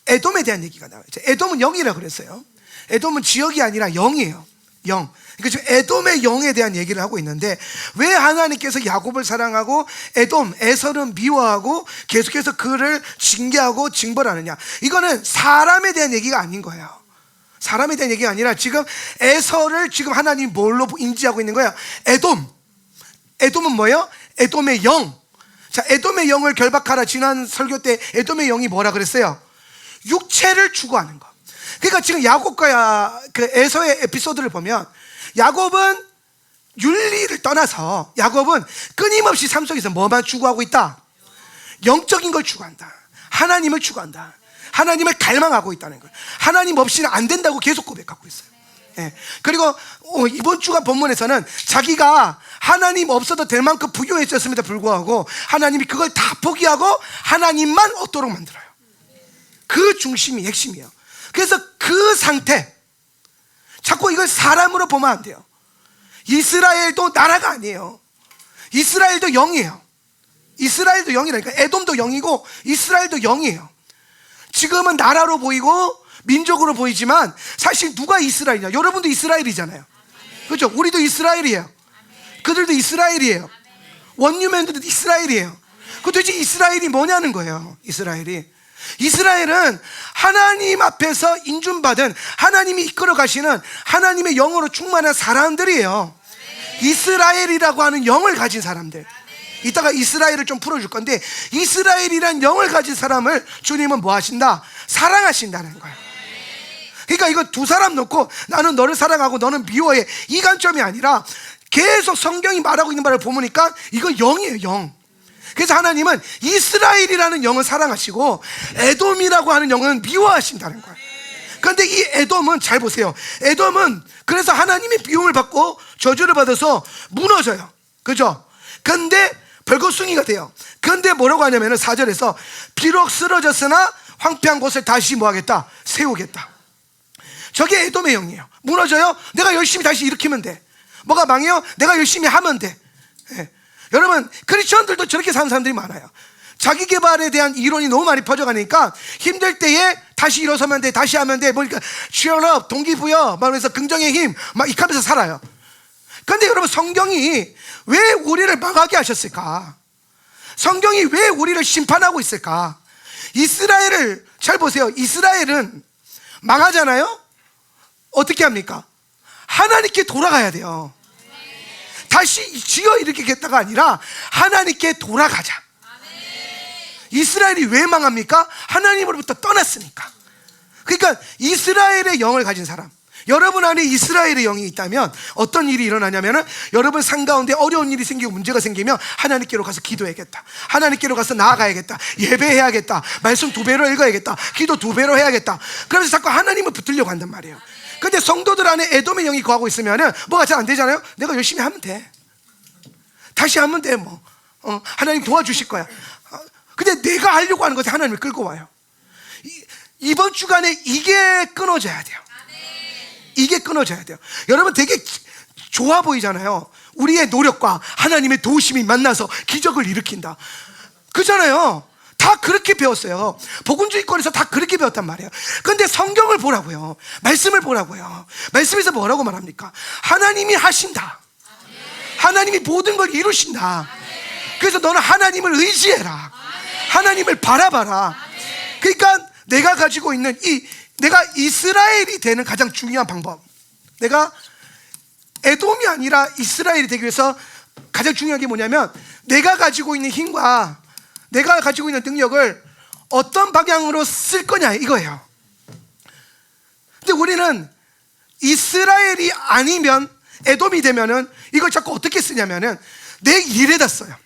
에돔에 대한 얘기가 나와요. 에돔은 영이라고 그랬어요. 에돔은 지역이 아니라 영이에요. 영. 그러니까 지금 에돔의 영에 대한 얘기를 하고 있는데, 왜 하나님께서 야곱을 사랑하고 에서는 미워하고 계속해서 그를 징계하고 징벌하느냐? 이거는 사람에 대한 얘기가 아닌 거예요. 사람에 대한 얘기가 아니라 지금 에서를 지금 하나님이 뭘로 인지하고 있는 거야? 에돔은 뭐예요? 에돔의 영. 자, 에돔의 영을 결박하라. 지난 설교 때 에돔의 영이 뭐라 그랬어요? 육체를 추구하는 거. 그러니까 지금 야곱과 그 에서의 에피소드를 보면, 야곱은 윤리를 떠나서 야곱은 끊임없이 삶 속에서 뭐만 추구하고 있다? 영적인 걸 추구한다. 하나님을 추구한다. 하나님을 갈망하고 있다는 거예요. 하나님 없이는 안 된다고 계속 고백하고 있어요. 그리고 이번 주간 본문에서는 자기가 하나님 없어도 될 만큼 부유했었음에도 불구하고 하나님이 그걸 다 포기하고 하나님만 얻도록 만들어요. 그 중심이 핵심이에요. 그래서 그 상태, 자꾸 이걸 사람으로 보면 안 돼요. 이스라엘도 나라가 아니에요. 이스라엘도 영이에요. 이스라엘도 영이라니까. 에돔도 영이고 이스라엘도 영이에요. 지금은 나라로 보이고 민족으로 보이지만 사실 누가 이스라엘이냐? 여러분도 이스라엘이잖아요. 그렇죠? 우리도 이스라엘이에요. 그들도 이스라엘이에요. 원유맨들도 이스라엘이에요. 그 도대체 이스라엘이 뭐냐는 거예요. 이스라엘은 하나님 앞에서 인준받은, 하나님이 이끌어 가시는 하나님의 영으로 충만한 사람들이에요. 이스라엘이라고 하는 영을 가진 사람들. 이따가 이스라엘을 좀 풀어줄 건데, 이스라엘이란 영을 가진 사람을 주님은 뭐 하신다? 사랑하신다는 거예요. 그러니까 이거 두 사람 놓고 나는 너를 사랑하고 너는 미워해, 이 관점이 아니라 계속 성경이 말하고 있는 바를 보니까 이거 영이에요, 영. 그래서 하나님은 이스라엘이라는 영을 사랑하시고 에돔이라고 하는 영은 미워하신다는 거예요. 그런데 이 에돔은 잘 보세요. 에돔은 그래서 하나님의 비움을 받고 저주를 받아서 무너져요. 그죠? 근데 벌거숭이가 돼요. 그런데 뭐라고 하냐면은 4절에서 비록 쓰러졌으나 황폐한 곳을 다시 뭐 하겠다? 세우겠다. 저게 에돔의 영이에요. 무너져요? 내가 열심히 다시 일으키면 돼. 뭐가 망해요? 내가 열심히 하면 돼. 예. 여러분, 크리스천들도 저렇게 사는 사람들이 많아요. 자기 개발에 대한 이론이 너무 많이 퍼져가니까 힘들 때에 다시 일어서면 돼, 다시 하면 돼, 그러니까 cheer up, 동기부여, 막 그래서 긍정의 힘, 막 이렇게 하면서 살아요. 그런데 여러분, 성경이 왜 우리를 망하게 하셨을까? 성경이 왜 우리를 심판하고 있을까? 이스라엘을 잘 보세요. 이스라엘은 망하잖아요? 어떻게 합니까? 하나님께 돌아가야 돼요. 다시 지어 일으키겠다가 아니라 하나님께 돌아가자. 이스라엘이 왜 망합니까? 하나님으로부터 떠났으니까. 그러니까 이스라엘의 영을 가진 사람, 여러분 안에 이스라엘의 영이 있다면 어떤 일이 일어나냐면은 여러분 삶 가운데 어려운 일이 생기고 문제가 생기면 하나님께로 가서 기도해야겠다, 하나님께로 가서 나아가야겠다, 예배해야겠다, 말씀 2배로 읽어야겠다, 기도 2배로 해야겠다. 그러면서 자꾸 하나님을 붙들려고 한단 말이에요. 근데 성도들 안에 에돔의 영이 거하고 있으면은 뭐가 잘 안 되잖아요. 내가 열심히 하면 돼, 다시 하면 돼, 뭐 하나님 도와주실 거야. 근데 내가 하려고 하는 것에 하나님을 끌고 와요. 이번 주간에 이게 끊어져야 돼요. 이게 끊어져야 돼요. 여러분, 되게 좋아 보이잖아요. 우리의 노력과 하나님의 도우심이 만나서 기적을 일으킨다, 그잖아요. 다 그렇게 배웠어요. 복음주의권에서 다 그렇게 배웠단 말이에요. 그런데 성경을 보라고요. 말씀을 보라고요. 말씀에서 뭐라고 말합니까? 하나님이 하신다. 하나님이 모든 걸 이루신다. 그래서 너는 하나님을 의지해라. 하나님을 바라봐라. 그러니까 내가 가지고 있는 내가 이스라엘이 되는 가장 중요한 방법, 내가 에돔이 아니라 이스라엘이 되기 위해서 가장 중요한 게 뭐냐면 내가 가지고 있는 힘과 내가 가지고 있는 능력을 어떤 방향으로 쓸 거냐, 이거예요. 근데 우리는 이스라엘이 아니면, 에돔이 되면은 이걸 자꾸 어떻게 쓰냐면은 내 일에다 써요.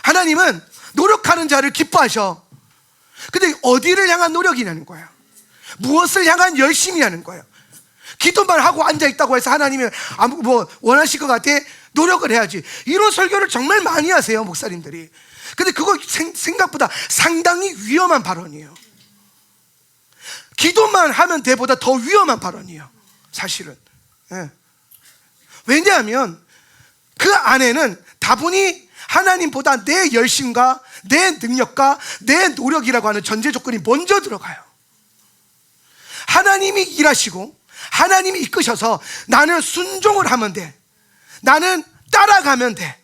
하나님은 노력하는 자를 기뻐하셔. 근데 어디를 향한 노력이냐는 거예요. 무엇을 향한 열심히 하는 거예요. 기도만 하고 앉아있다고 해서 하나님이 뭐 원하실 것 같아? 노력을 해야지. 이런 설교를 정말 많이 하세요, 목사님들이. 근데 그거 생각보다 상당히 위험한 발언이에요. 기도만 하면 돼보다 더 위험한 발언이에요, 사실은. 예. 왜냐하면 그 안에는 다분히 하나님보다 내 열심과 내 능력과 내 노력이라고 하는 전제 조건이 먼저 들어가요. 하나님이 일하시고 하나님이 이끄셔서 나는 순종을 하면 돼, 나는 따라가면 돼,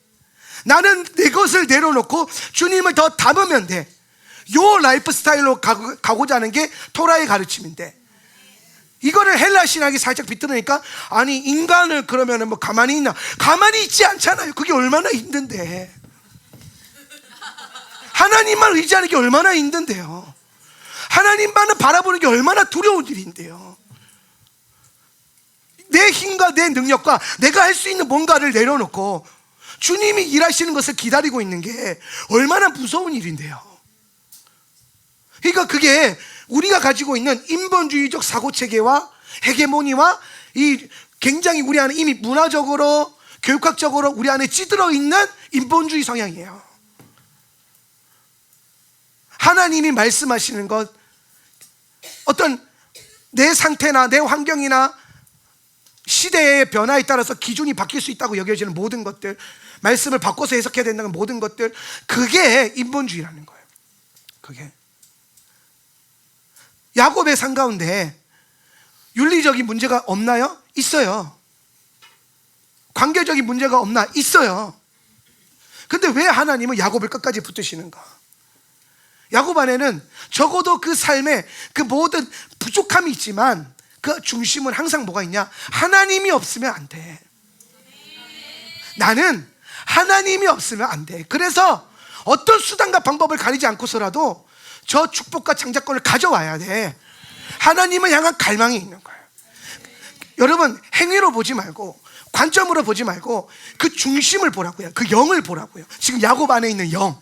나는 내 것을 내려놓고 주님을 더 담으면 돼. 요 라이프 스타일로 가고자 하는 게 토라의 가르침인데, 이거를 헬라 신학이 살짝 비틀으니까 아니 인간을 그러면은 뭐 가만히 있나? 가만히 있지 않잖아요. 그게 얼마나 힘든데. 하나님만 의지하는 게 얼마나 힘든데요. 하나님만을 바라보는 게 얼마나 두려운 일인데요. 내 힘과 내 능력과 내가 할 수 있는 뭔가를 내려놓고 주님이 일하시는 것을 기다리고 있는 게 얼마나 무서운 일인데요. 그러니까 그게 우리가 가지고 있는 인본주의적 사고체계와 헤게모니와 이 굉장히 우리 안에 이미 문화적으로 교육학적으로 우리 안에 찌들어 있는 인본주의 성향이에요. 하나님이 말씀하시는 것, 어떤 내 상태나 내 환경이나 시대의 변화에 따라서 기준이 바뀔 수 있다고 여겨지는 모든 것들, 말씀을 바꿔서 해석해야 된다는 모든 것들, 그게 인본주의라는 거예요. 그게 야곱의 삶 가운데 윤리적인 문제가 없나요? 있어요. 관계적인 문제가 없나? 있어요. 근데 왜 하나님은 야곱을 끝까지 붙드시는가? 야곱 안에는 적어도 그 삶에 그 모든 부족함이 있지만 그 중심은 항상 뭐가 있냐? 하나님이 없으면 안 돼. 나는 하나님이 없으면 안 돼. 그래서 어떤 수단과 방법을 가리지 않고서라도 저 축복과 창작권을 가져와야 돼. 하나님을 향한 갈망이 있는 거예요. 여러분, 행위로 보지 말고 관점으로 보지 말고 그 중심을 보라고요. 그 영을 보라고요. 지금 야곱 안에 있는 영,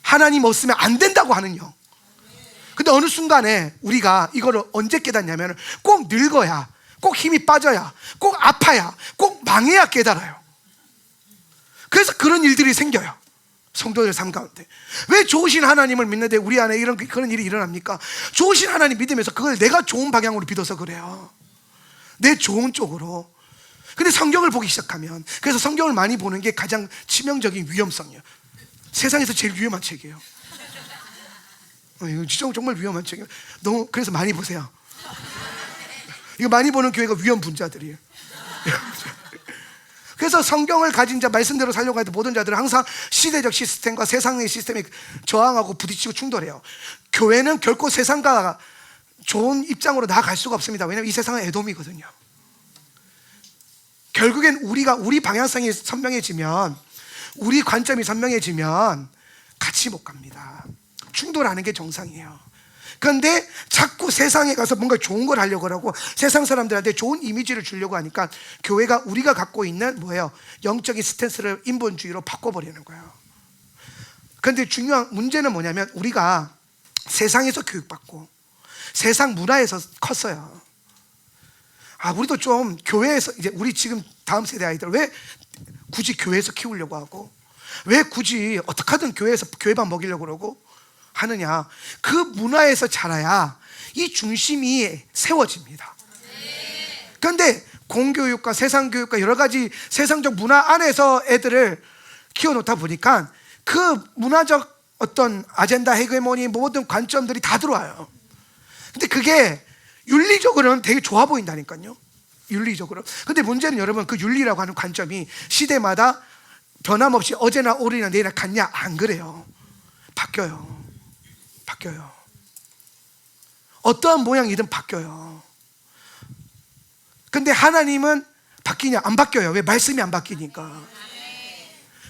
하나님 없으면 안 된다고 하는 영. 근데 어느 순간에 우리가 이거를 언제 깨닫냐면 꼭 늙어야, 꼭 힘이 빠져야, 꼭 아파야, 꼭 망해야 깨달아요. 그래서 그런 일들이 생겨요. 성도들 삶 가운데. 왜 좋으신 하나님을 믿는데 우리 안에 그런 일이 일어납니까? 좋으신 하나님 믿으면서 그걸 내가 좋은 방향으로 믿어서 그래요. 내 좋은 쪽으로. 근데 성경을 보기 시작하면, 그래서 성경을 많이 보는 게 가장 치명적인 위험성이에요. 세상에서 제일 위험한 책이에요. 이거 진짜 정말 위험한 책이에요. 너무, 그래서 많이 보세요. 이거 많이 보는 교회가 위험 분자들이에요. 그래서 성경을 가진 자, 말씀대로 살려고 하는 모든 자들은 항상 시대적 시스템과 세상의 시스템에 저항하고 부딪히고 충돌해요. 교회는 결코 세상과 좋은 입장으로 나아갈 수가 없습니다. 왜냐하면 이 세상은 에돔이거든요. 결국엔 우리 방향성이 선명해지면, 우리 관점이 선명해지면 같이 못 갑니다. 충돌하는 게 정상이에요. 그런데 자꾸 세상에 가서 뭔가 좋은 걸 하려고 하고 세상 사람들한테 좋은 이미지를 주려고 하니까 교회가 우리가 갖고 있는 뭐예요? 영적인 스탠스를 인본주의로 바꿔버리는 거예요. 그런데 중요한 문제는 뭐냐면 우리가 세상에서 교육받고 세상 문화에서 컸어요. 우리도 좀 교회에서, 이제 우리 지금 다음 세대 아이들 왜 굳이 교회에서 키우려고 하고, 왜 굳이 어떻게 하든 교회에서 교회밥 먹이려고 그러고 하느냐. 그 문화에서 자라야 이 중심이 세워집니다. 그런데 공교육과 세상교육과 여러 가지 세상적 문화 안에서 애들을 키워놓다 보니까 그 문화적 어떤 아젠다, 헤게모니, 모든 관점들이 다 들어와요. 근데 그게 윤리적으로는 되게 좋아 보인다니까요. 윤리적으로. 근데 문제는 여러분, 그 윤리라고 하는 관점이 시대마다 변함없이 어제나 오늘이나 내일이나 같냐? 안 그래요. 바뀌어요. 어떠한 모양이든 바뀌어요. 근데 하나님은 바뀌냐? 안 바뀌어요. 왜? 말씀이 안 바뀌니까.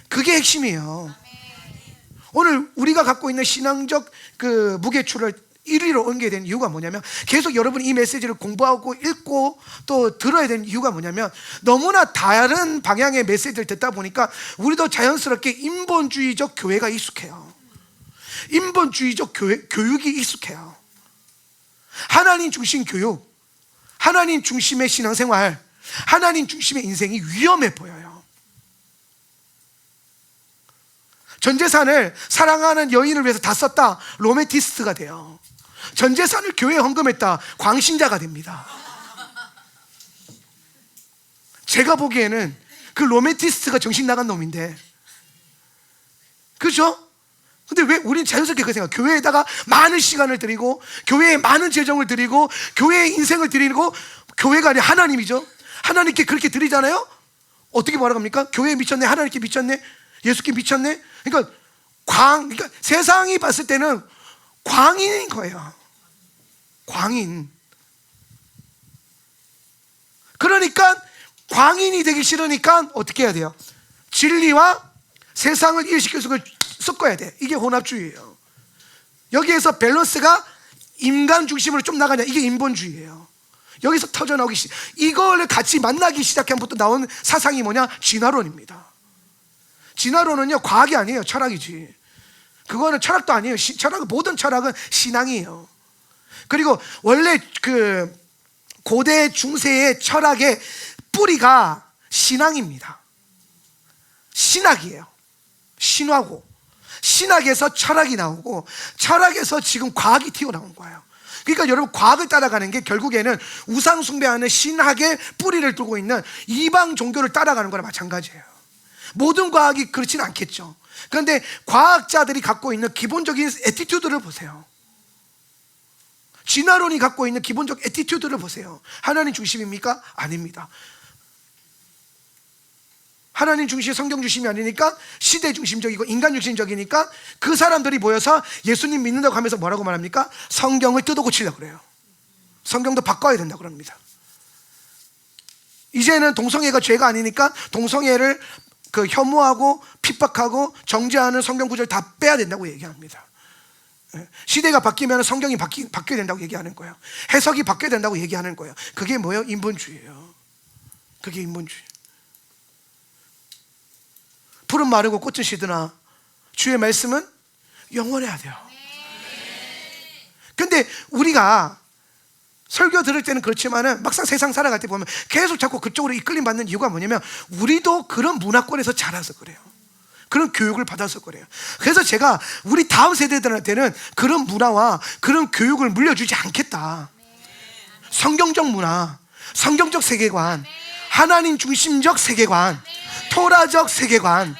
그게 핵심이에요. 오늘 우리가 갖고 있는 신앙적 그 무게추를 1위로 옮겨야 되는 이유가 뭐냐면, 계속 여러분이 이 메시지를 공부하고 읽고 또 들어야 되는 이유가 뭐냐면, 너무나 다른 방향의 메시지를 듣다 보니까 우리도 자연스럽게 인본주의적 교회가 익숙해요. 인본주의적 교육이 익숙해요. 하나님 중심 교육, 하나님 중심의 신앙생활, 하나님 중심의 인생이 위험해 보여요. 전 재산을 사랑하는 여인을 위해서 다 썼다, 로맨티스트가 돼요. 전 재산을 교회에 헌금했다, 광신자가 됩니다. 제가 보기에는 그 로맨티스트가 정신 나간 놈인데, 그렇죠? 근데 왜 우리는 자연스럽게 그 생각, 교회에다가 많은 시간을 드리고 교회에 많은 재정을 드리고 교회에 인생을 드리고, 교회가 아니라 하나님이죠. 하나님께 그렇게 드리잖아요. 어떻게 말합니까? 교회에 미쳤네, 하나님께 미쳤네, 예수께 미쳤네. 그러니까 세상이 봤을 때는 광인인 거예요. 광인. 그러니까 광인이 되기 싫으니까 어떻게 해야 돼요? 진리와 세상을 이해시켜서 그걸 섞어야 돼. 이게 혼합주의예요. 여기에서 밸런스가 인간 중심으로 좀 나가냐, 이게 인본주의예요. 여기서 터져나오기 이걸 같이 만나기 시작하면부터 나온 사상이 뭐냐? 진화론입니다. 진화론은요, 과학이 아니에요. 철학이지. 그거는 철학도 아니에요. 모든 철학은 신앙이에요. 그리고 원래 그 고대 중세의 철학의 뿌리가 신앙입니다. 신학이에요. 신화고, 신학에서 철학이 나오고, 철학에서 지금 과학이 튀어나온 거예요. 그러니까 여러분, 과학을 따라가는 게 결국에는 우상 숭배하는 신학의 뿌리를 두고 있는 이방 종교를 따라가는 거랑 마찬가지예요. 모든 과학이 그렇지는 않겠죠. 그런데 과학자들이 갖고 있는 기본적인 애티튜드를 보세요. 진화론이 갖고 있는 기본적 애티튜드를 보세요. 하나님 중심입니까? 아닙니다. 하나님 중심, 성경 중심이 아니니까 시대 중심적이고 인간 중심적이니까 그 사람들이 모여서 예수님 믿는다고 하면서 뭐라고 말합니까? 성경을 뜯어 고치려고 그래요. 성경도 바꿔야 된다고 그럽니다. 이제는 동성애가 죄가 아니니까 동성애를 혐오하고 핍박하고 정죄하는 성경 구절 다 빼야 된다고 얘기합니다. 시대가 바뀌면 성경이 바뀌어야 된다고 얘기하는 거예요. 해석이 바뀌어야 된다고 얘기하는 거예요. 그게 뭐예요? 인본주의예요. 그게 인본주의. 풀은 마르고 꽃은 시드나 주의 말씀은 영원해야 돼요. 근데 우리가 설교 들을 때는 그렇지만은 막상 세상 살아갈 때 보면 계속 자꾸 그쪽으로 이끌림 받는 이유가 뭐냐면 우리도 그런 문화권에서 자라서 그래요. 그런 교육을 받아서 그래요. 그래서 제가 우리 다음 세대들한테는 그런 문화와 그런 교육을 물려주지 않겠다. 성경적 문화, 성경적 세계관, 하나님 중심적 세계관, 토라적 세계관,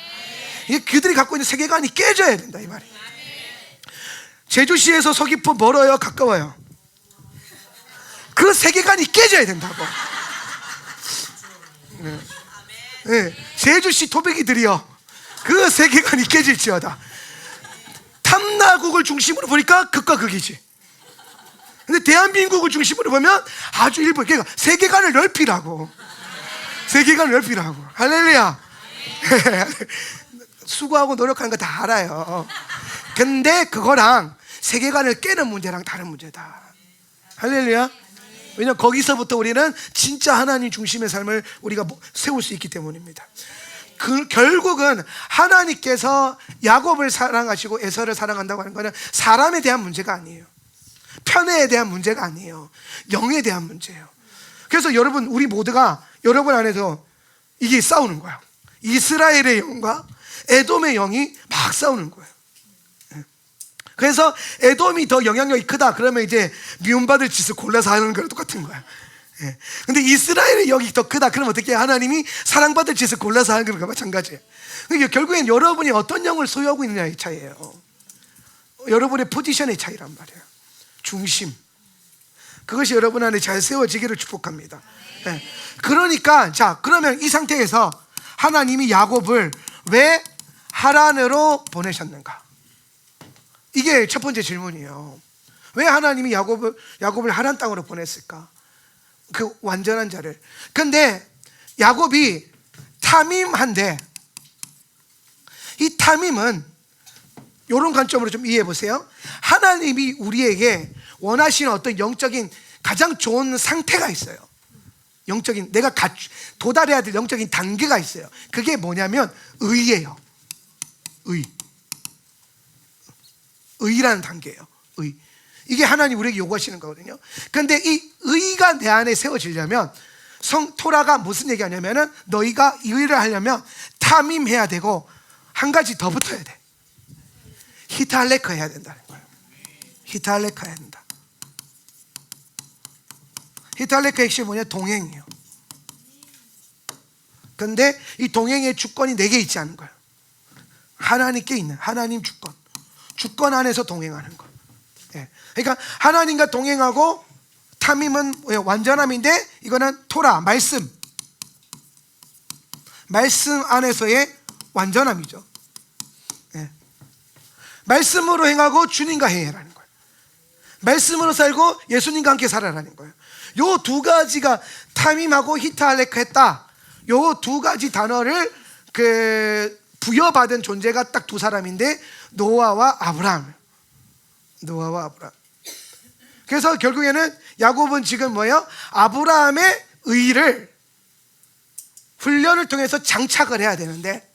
이게 그들이 갖고 있는 세계관이 깨져야 된다 이 말이에요. 제주시에서 서귀포 멀어요, 가까워요? 그 세계관이 깨져야 된다고. 네. 네. 제주시 토백이들이요, 그 세계관이 깨질지어다. 탐나국을 중심으로 보니까 극과 극이지. 근데 대한민국을 중심으로 보면 아주 일부, 그러니까 세계관을 넓히라고. 세계관을 넓히라고. 할렐루야. 수고하고 노력하는 거 다 알아요. 근데 그거랑 세계관을 깨는 문제랑 다른 문제다. 할렐루야. 왜냐하면 거기서부터 우리는 진짜 하나님 중심의 삶을 우리가 세울 수 있기 때문입니다. 결국은 하나님께서 야곱을 사랑하시고 에서를 사랑한다고 하는 것은 사람에 대한 문제가 아니에요. 편애에 대한 문제가 아니에요. 영에 대한 문제예요. 그래서 여러분, 우리 모두가 여러분 안에서 이게 싸우는 거야. 이스라엘의 영과 에돔의 영이 막 싸우는 거예요. 그래서 에돔이 더 영향력이 크다 그러면 이제 미움받을 짓을 골라서 하는 거랑 똑같은 거야. 근데 이스라엘의 영이 더 크다 그러면 어떻게 하나님이 사랑받을 짓을 골라서 하는 거랑 마찬가지예요. 그러니까 결국엔 여러분이 어떤 영을 소유하고 있느냐의 차이예요. 여러분의 포지션의 차이란 말이에요. 중심, 그것이 여러분 안에 잘 세워지기를 축복합니다. 그러니까 자, 그러면 이 상태에서 하나님이 야곱을 왜 하란으로 보내셨는가? 이게 첫 번째 질문이에요. 왜 하나님이 야곱을 하란 땅으로 보냈을까? 그 완전한 자를. 근데 야곱이 탐임한데, 이 탐임은 이런 관점으로 좀 이해해 보세요. 하나님이 우리에게 원하시는 어떤 영적인 가장 좋은 상태가 있어요. 영적인, 내가 도달해야 될 영적인 단계가 있어요. 그게 뭐냐면 의예요. 의라는 단계예요. 의. 이게 하나님 우리에게 요구하시는 거거든요. 그런데 이 의가 내 안에 세워지려면 토라가 무슨 얘기하냐면은 너희가 이 의를 하려면 탐임해야 되고 한 가지 더 붙어야 돼. 히탈레카 해야 된다는 거예요. 히탈레카 해야 된다. 히탈레카 핵심이 뭐냐? 동행이에요. 근데 이 동행의 주권이 내게 있지 않은 거예요. 하나님께 있는 하나님 주권 안에서 동행하는 거. 그러니까 하나님과 동행하고 탐임은 완전함인데 이거는 토라, 말씀 안에서의 완전함이죠. 말씀으로 행하고 주님과 행해라는 거예요. 말씀으로 살고 예수님과 함께 살아라는 거예요. 요 두 가지가 탐임하고 히탈레크 했다. 요 두 가지 단어를 부여받은 존재가 딱 두 사람인데 노아와 아브라함. 그래서 결국에는 야곱은 지금 뭐예요? 아브라함의 의를 훈련을 통해서 장착을 해야 되는데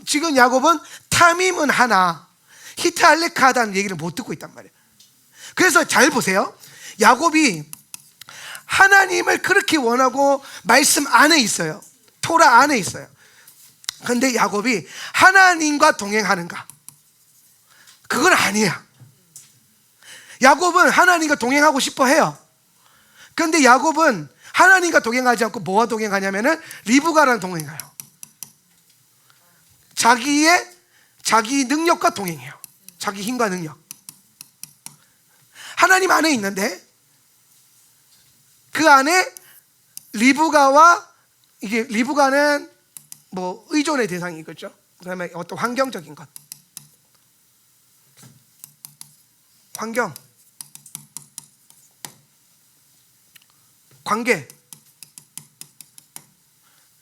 지금 야곱은 탐임은 하나 히탈레카하다는 얘기를 못 듣고 있단 말이에요. 그래서 잘 보세요. 야곱이 하나님을 그렇게 원하고 말씀 안에 있어요. 토라 안에 있어요. 그런데 야곱이 하나님과 동행하는가? 그건 아니야. 야곱은 하나님과 동행하고 싶어 해요. 그런데 야곱은 하나님과 동행하지 않고 뭐와 동행하냐면은 리브가랑 동행해요. 자기 능력과 동행해요. 자기 힘과 능력. 하나님 안에 있는데 그 안에 리브가와, 이게 리브가는 뭐 의존의 대상이겠죠. 그다음에 어떤 환경적인 것, 환경, 관계,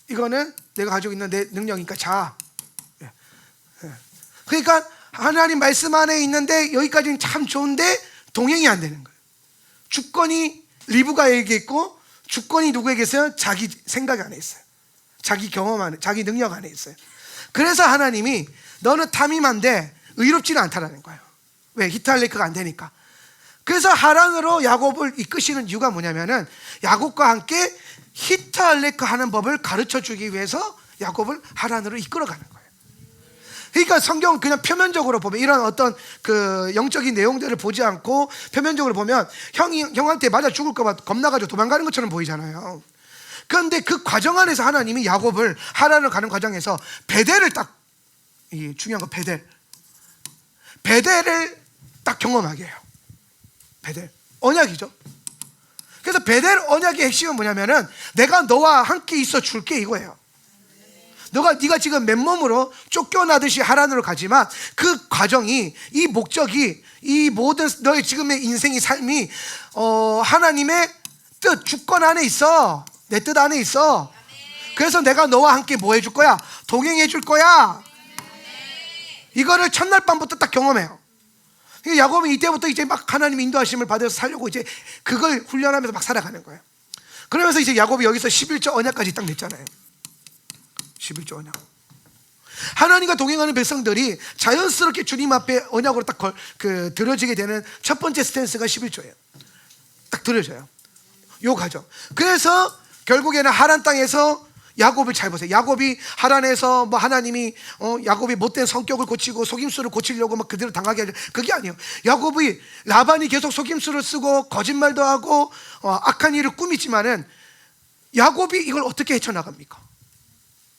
이거는 내가 가지고 있는 내 능력이니까 자아. 그러니까 하나님 말씀 안에 있는데 여기까지는 참 좋은데 동행이 안 되는 거예요. 주권이 리브가에게 있고 주권이 누구에게 있어요? 자기 생각 안에 있어요. 자기 경험 안에, 자기 능력 안에 있어요. 그래서 하나님이 너는 탐임한데 의롭지는 않다라는 거예요. 왜? 히탈레크가 안 되니까. 그래서 하란으로 야곱을 이끄시는 이유가 뭐냐면은 야곱과 함께 히탈레크 하는 법을 가르쳐 주기 위해서 야곱을 하란으로 이끌어가는 거예요. 그러니까 성경은 그냥 표면적으로 보면 이런 어떤 그 영적인 내용들을 보지 않고 표면적으로 보면 형한테 맞아 죽을까 봐 겁나가지고 도망가는 것처럼 보이잖아요. 그런데 그 과정 안에서 하나님이 야곱을 하란을 가는 과정에서 베델을 딱, 이 중요한 거 베델을 딱 경험하게 해요. 베델 언약이죠. 그래서 베델 언약의 핵심은 뭐냐면은 내가 너와 함께 있어 줄게 이거예요. 네가 지금 맨몸으로 쫓겨나듯이 하란으로 가지만 그 과정이, 이 목적이, 이 모든 너의 지금의 인생의 삶이 하나님의 뜻, 주권 안에 있어. 내 뜻 안에 있어. 그래서 내가 너와 함께 뭐 해줄 거야? 동행해 줄 거야. 이거를 첫날 밤부터 딱 경험해요. 야곱은 이때부터 이제 막 하나님 인도하심을 받아서 살려고 이제 그걸 훈련하면서 막 살아가는 거예요. 그러면서 이제 야곱이 여기서 11조 언약까지 딱 냈잖아요. 11조 언약. 하나님과 동행하는 백성들이 자연스럽게 주님 앞에 언약으로 딱 드려지게 되는 첫 번째 스탠스가 11조예요. 딱 드려져요. 요 과정. 그래서 결국에는 하란 땅에서 야곱을 잘 보세요. 야곱이 하란에서 뭐 하나님이 야곱이 못된 성격을 고치고 속임수를 고치려고 막 그대로 당하게 하려, 그게 아니에요. 야곱이 라반이 계속 속임수를 쓰고 거짓말도 하고 악한 일을 꾸미지만은 야곱이 이걸 어떻게 헤쳐나갑니까?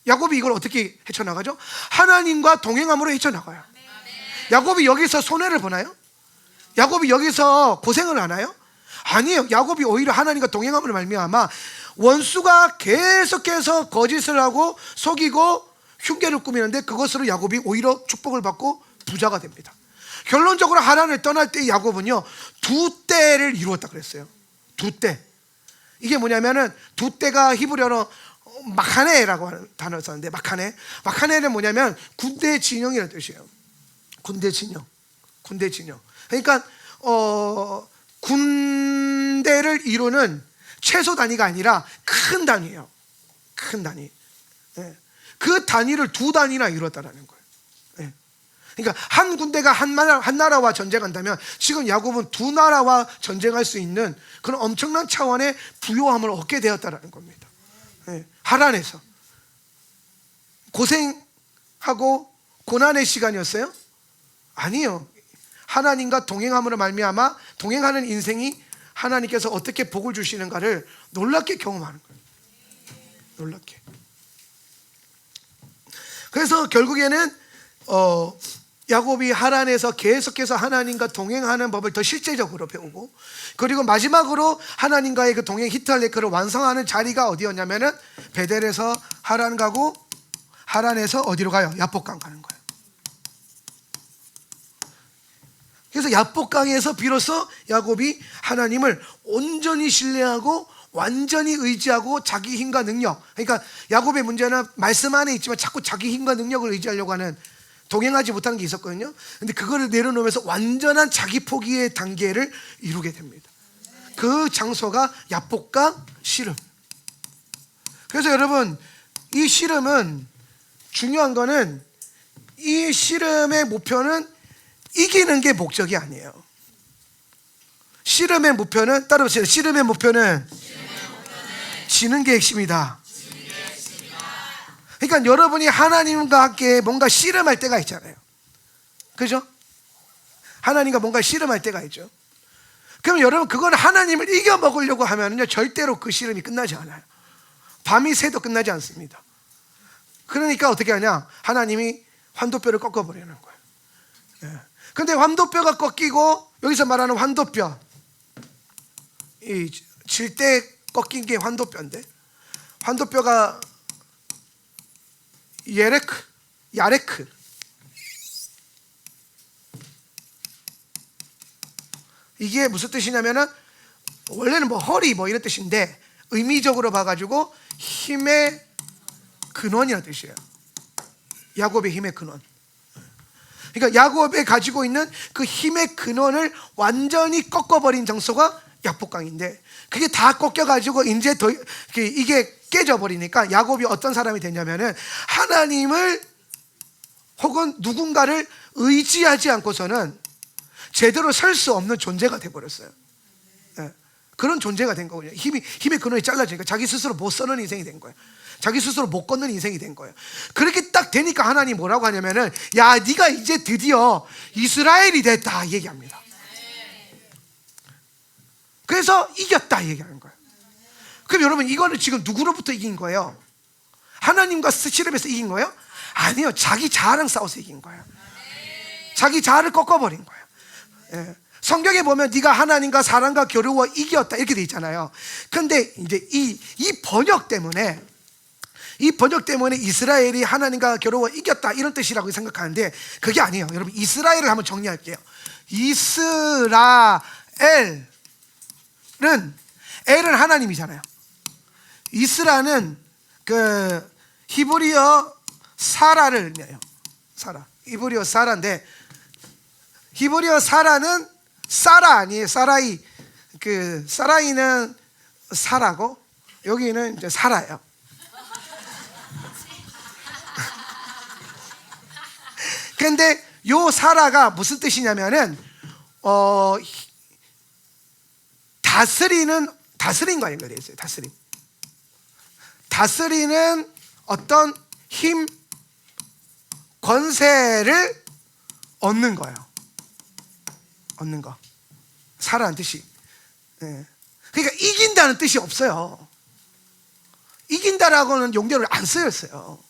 야곱이 이걸 어떻게 헤쳐나가죠? 하나님과 동행함으로 헤쳐나가요. 야곱이 여기서 손해를 보나요? 야곱이 여기서 고생을 하나요? 아니에요. 야곱이 오히려 하나님과 동행함으로 말미암아 원수가 계속해서 거짓을 하고 속이고 흉계를 꾸미는데 그것으로 야곱이 오히려 축복을 받고 부자가 됩니다. 결론적으로 하란을 떠날 때 야곱은요, 두 때를 이루었다 그랬어요. 두 때. 이게 뭐냐면은 두 때가 히브리어로 마카네라고 하는 단어를 썼는데, 마카네는 뭐냐면 군대 진영이라는 뜻이에요. 군대 진영. 그러니까 군대를 이루는 최소 단위가 아니라 큰 단위예요. 큰 단위. 네. 그 단위를 두 단위나 이뤘다라는 거예요. 네. 그러니까 한 군대가 한 나라와 전쟁한다면 지금 야곱은 두 나라와 전쟁할 수 있는 그런 엄청난 차원의 부요함을 얻게 되었다라는 겁니다. 네. 하란에서 고생하고 고난의 시간이었어요? 아니요. 하나님과 동행함으로 말미암아 동행하는 인생이 하나님께서 어떻게 복을 주시는가를 놀랍게 경험하는 거예요. 놀랍게. 그래서 결국에는 야곱이 하란에서 계속해서 하나님과 동행하는 법을 더 실제적으로 배우고, 그리고 마지막으로 하나님과의 그 동행 히탈레크를 완성하는 자리가 어디였냐면은 베델에서 하란 가고 하란에서 어디로 가요? 야복강 가는 거예요. 그래서 야복강에서 비로소 야곱이 하나님을 온전히 신뢰하고 완전히 의지하고 자기 힘과 능력, 그러니까 야곱의 문제는 말씀 안에 있지만 자꾸 자기 힘과 능력을 의지하려고 하는, 동행하지 못하는 게 있었거든요. 근데 그거를 내려놓으면서 완전한 자기 포기의 단계를 이루게 됩니다. 그 장소가 야복강 씨름. 그래서 여러분, 이 씨름은 중요한 거는, 이 씨름의 목표는 이기는 게 목적이 아니에요. 씨름의 목표는, 따라오세요. 씨름의 목표는 지는 게 핵심이다. 그러니까 여러분이 하나님과 함께 뭔가 씨름할 때가 있잖아요. 그죠? 하나님과 뭔가 씨름할 때가 있죠. 그럼 여러분, 그건 하나님을 이겨먹으려고 하면요, 절대로 그 씨름이 끝나지 않아요. 밤이 새도 끝나지 않습니다. 그러니까 어떻게 하냐? 하나님이 환도뼈를 꺾어버리는 거예요. 예. 근데 환도뼈가 꺾이고, 여기서 말하는 환도뼈, 이 질 때 꺾인 게 환도뼈인데, 환도뼈가 야레크. 이게 무슨 뜻이냐면은, 원래는 뭐 허리 뭐 이런 뜻인데 의미적으로 봐가지고 힘의 근원이라는 뜻이에요. 야곱의 힘의 근원. 그러니까 야곱이 가지고 있는 그 힘의 근원을 완전히 꺾어버린 장소가 야복강인데, 그게 다 꺾여가지고 이제 이게 깨져버리니까 야곱이 어떤 사람이 됐냐면은 하나님을 혹은 누군가를 의지하지 않고서는 제대로 설 수 없는 존재가 돼버렸어요. 예. 그런 존재가 된 거거든요. 힘의 근원이 잘라지니까 자기 스스로 못 서는 인생이 된 거예요. 자기 스스로 못 걷는 인생이 된 거예요. 그렇게 딱 되니까 하나님 뭐라고 하냐면은, 야, 네가 이제 드디어 이스라엘이 됐다 얘기합니다. 그래서 이겼다 얘기하는 거예요. 그럼 여러분, 이거는 지금 누구로부터 이긴 거예요? 하나님과 시름에서 이긴 거예요? 아니요, 자기 자아랑 싸워서 이긴 거예요. 자기 자아를 꺾어버린 거예요. 예. 성경에 보면 네가 하나님과 사람과 겨루어 이겼다 이렇게 돼 있잖아요. 근데 이제 이 번역 때문에 이스라엘이 하나님과 겨루어 이겼다 이런 뜻이라고 생각하는데, 그게 아니에요. 여러분, 이스라엘을 한번 정리할게요. 엘은 하나님이잖아요. 이스라는 그 히브리어 사라를 내요. 사라. 히브리어 사라인데, 히브리어 사라는 사라 아니에요. 사라이. 그 사라이는 사라고, 여기는 이제 사라예요. 근데 요 사라가 무슨 뜻이냐면은 다스리는 거 아닌가 되어 있어요. 다스리는 어떤 힘, 권세를 얻는 거예요. 얻는 거. 사라는 뜻이. 예. 그러니까 이긴다는 뜻이 없어요. 이긴다라고는 용도를 안 쓰였어요.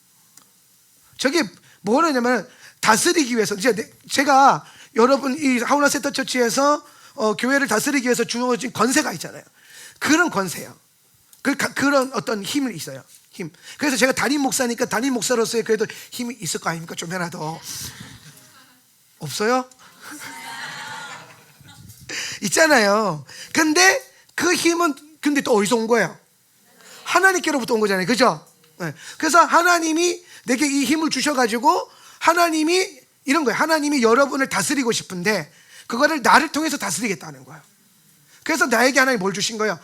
저게 뭐냐면 다스리기 위해서, 제가 여러분 이 하울라 센터 처치에서 교회를 다스리기 위해서 주어진 권세가 있잖아요. 그런 권세요. 그런 어떤 힘이 있어요. 힘. 그래서 제가 담임 목사니까 담임 목사로서의 그래도 힘이 있을 거 아닙니까? 좀이라도. 없어요? 있잖아요. 근데 그 힘은 근데 또 어디서 온 거예요? 하나님께로부터 온 거잖아요. 그죠? 네. 그래서 하나님이 내게 이 힘을 주셔가지고, 하나님이 이런 거예요. 하나님이 여러분을 다스리고 싶은데 그거를 나를 통해서 다스리겠다는 거예요. 그래서 나에게 하나님 뭘 주신 거예요?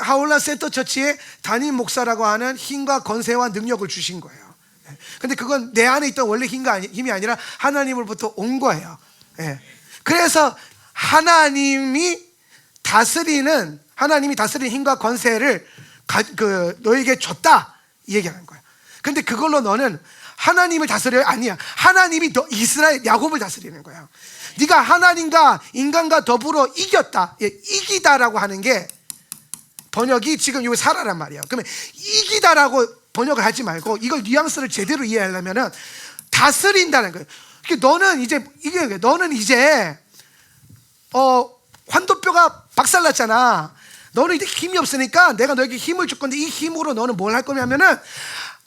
하울라 센터 처치의 담임 목사라고 하는 힘과 권세와 능력을 주신 거예요. 근데 그건 내 안에 있던 원래 힘이 아니라 하나님으로부터 온 거예요. 그래서 하나님이 다스리는 힘과 권세를 너에게 줬다 이 얘기하는 거예요. 근데 그걸로 너는 하나님을 다스려요? 아니야. 하나님이 이스라엘 야곱을 다스리는 거예요. 네가 하나님과 인간과 더불어 이겼다. 이기다라고 하는 게 번역이 지금 여기 사라란 말이에요. 그러면 이기다라고 번역을 하지 말고, 이걸 뉘앙스를 제대로 이해하려면은 다스린다는 거예요. 너는 이제 환도뼈가 박살났잖아. 너는 이제 힘이 없으니까 내가 너에게 힘을 줄 건데, 이 힘으로 너는 뭘 할 거냐면은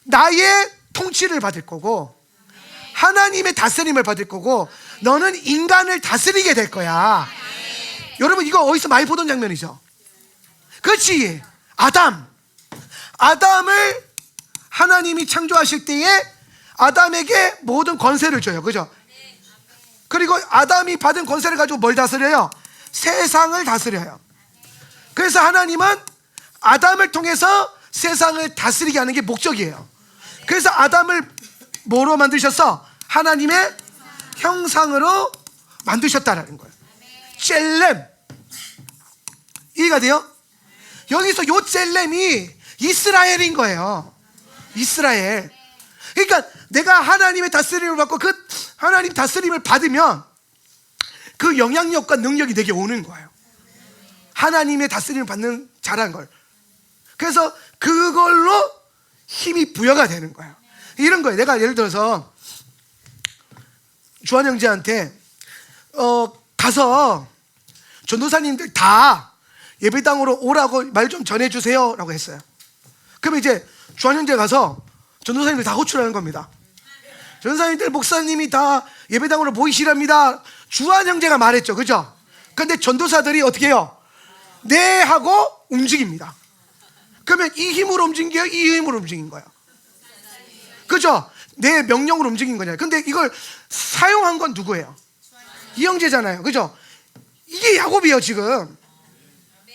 나의 통치를 받을 거고, 하나님의 다스림을 받을 거고, 너는 인간을 다스리게 될 거야. 여러분, 이거 어디서 많이 보던 장면이죠? 그렇지. 아담을 하나님이 창조하실 때에 아담에게 모든 권세를 줘요. 그죠? 그리고 아담이 받은 권세를 가지고 뭘 다스려요? 세상을 다스려요. 그래서 하나님은 아담을 통해서 세상을 다스리게 하는 게 목적이에요. 그래서 아담을 뭐로 만드셨어? 하나님의 형상으로 만드셨다라는 거예요. 젤렘. 이해가 돼요? 여기서 요 젤렘이 이스라엘인 거예요. 이스라엘. 그러니까 내가 하나님의 다스림을 받고 그 하나님 다스림을 받으면 그 영향력과 능력이 내게 오는 거예요. 하나님의 다스림을 받는 자란 걸. 그래서 그걸로 힘이 부여가 되는 거예요. 이런 거예요. 내가 예를 들어서 주한 형제한테 가서 전도사님들 다 예배당으로 오라고 말 좀 전해주세요 라고 했어요. 그러면 이제 주한 형제 가서 전도사님들 다 호출하는 겁니다. 전도사님들, 목사님이 다 예배당으로 모이시랍니다. 주한 형제가 말했죠. 그죠? 근데 전도사들이 어떻게 해요? 네 하고 움직입니다. 그러면 이 힘으로 움직인 거예요? 이 힘으로 움직인 거예요? 그죠? 내 명령으로 움직인 거잖아요. 근데 이걸 사용한 건 누구예요? 이 형제잖아요. 그죠? 이게 야곱이에요. 지금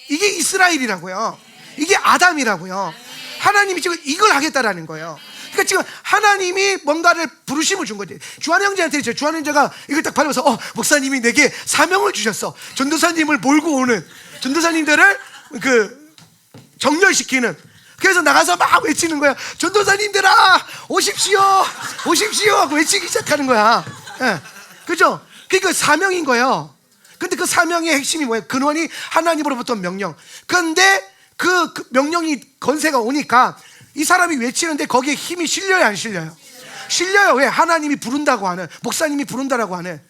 이게 이스라엘이라고요. 이게 아담이라고요. 하나님이 지금 이걸 하겠다라는 거예요. 그러니까 지금 하나님이 뭔가를 부르심을 준 거지. 주한 형제한테 있죠. 주한 형제가 이걸 딱 받으면서 목사님이 내게 사명을 주셨어. 전도사님을 몰고 오는, 전도사님들을 정렬시키는. 그래서 나가서 막 외치는 거야. 전도사님들아 오십시오, 오십시오 하고 외치기 시작하는 거야. 예. 그죠? 그러니까 사명인 거예요. 근데 그 사명의 핵심이 뭐예요? 근원이 하나님으로부터 명령. 그런데 그 명령이 건세가 오니까 이 사람이 외치는데 거기에 힘이 실려요, 안 실려요? 실려요. 왜? 하나님이 부른다고 하는, 목사님이 부른다라고 하는.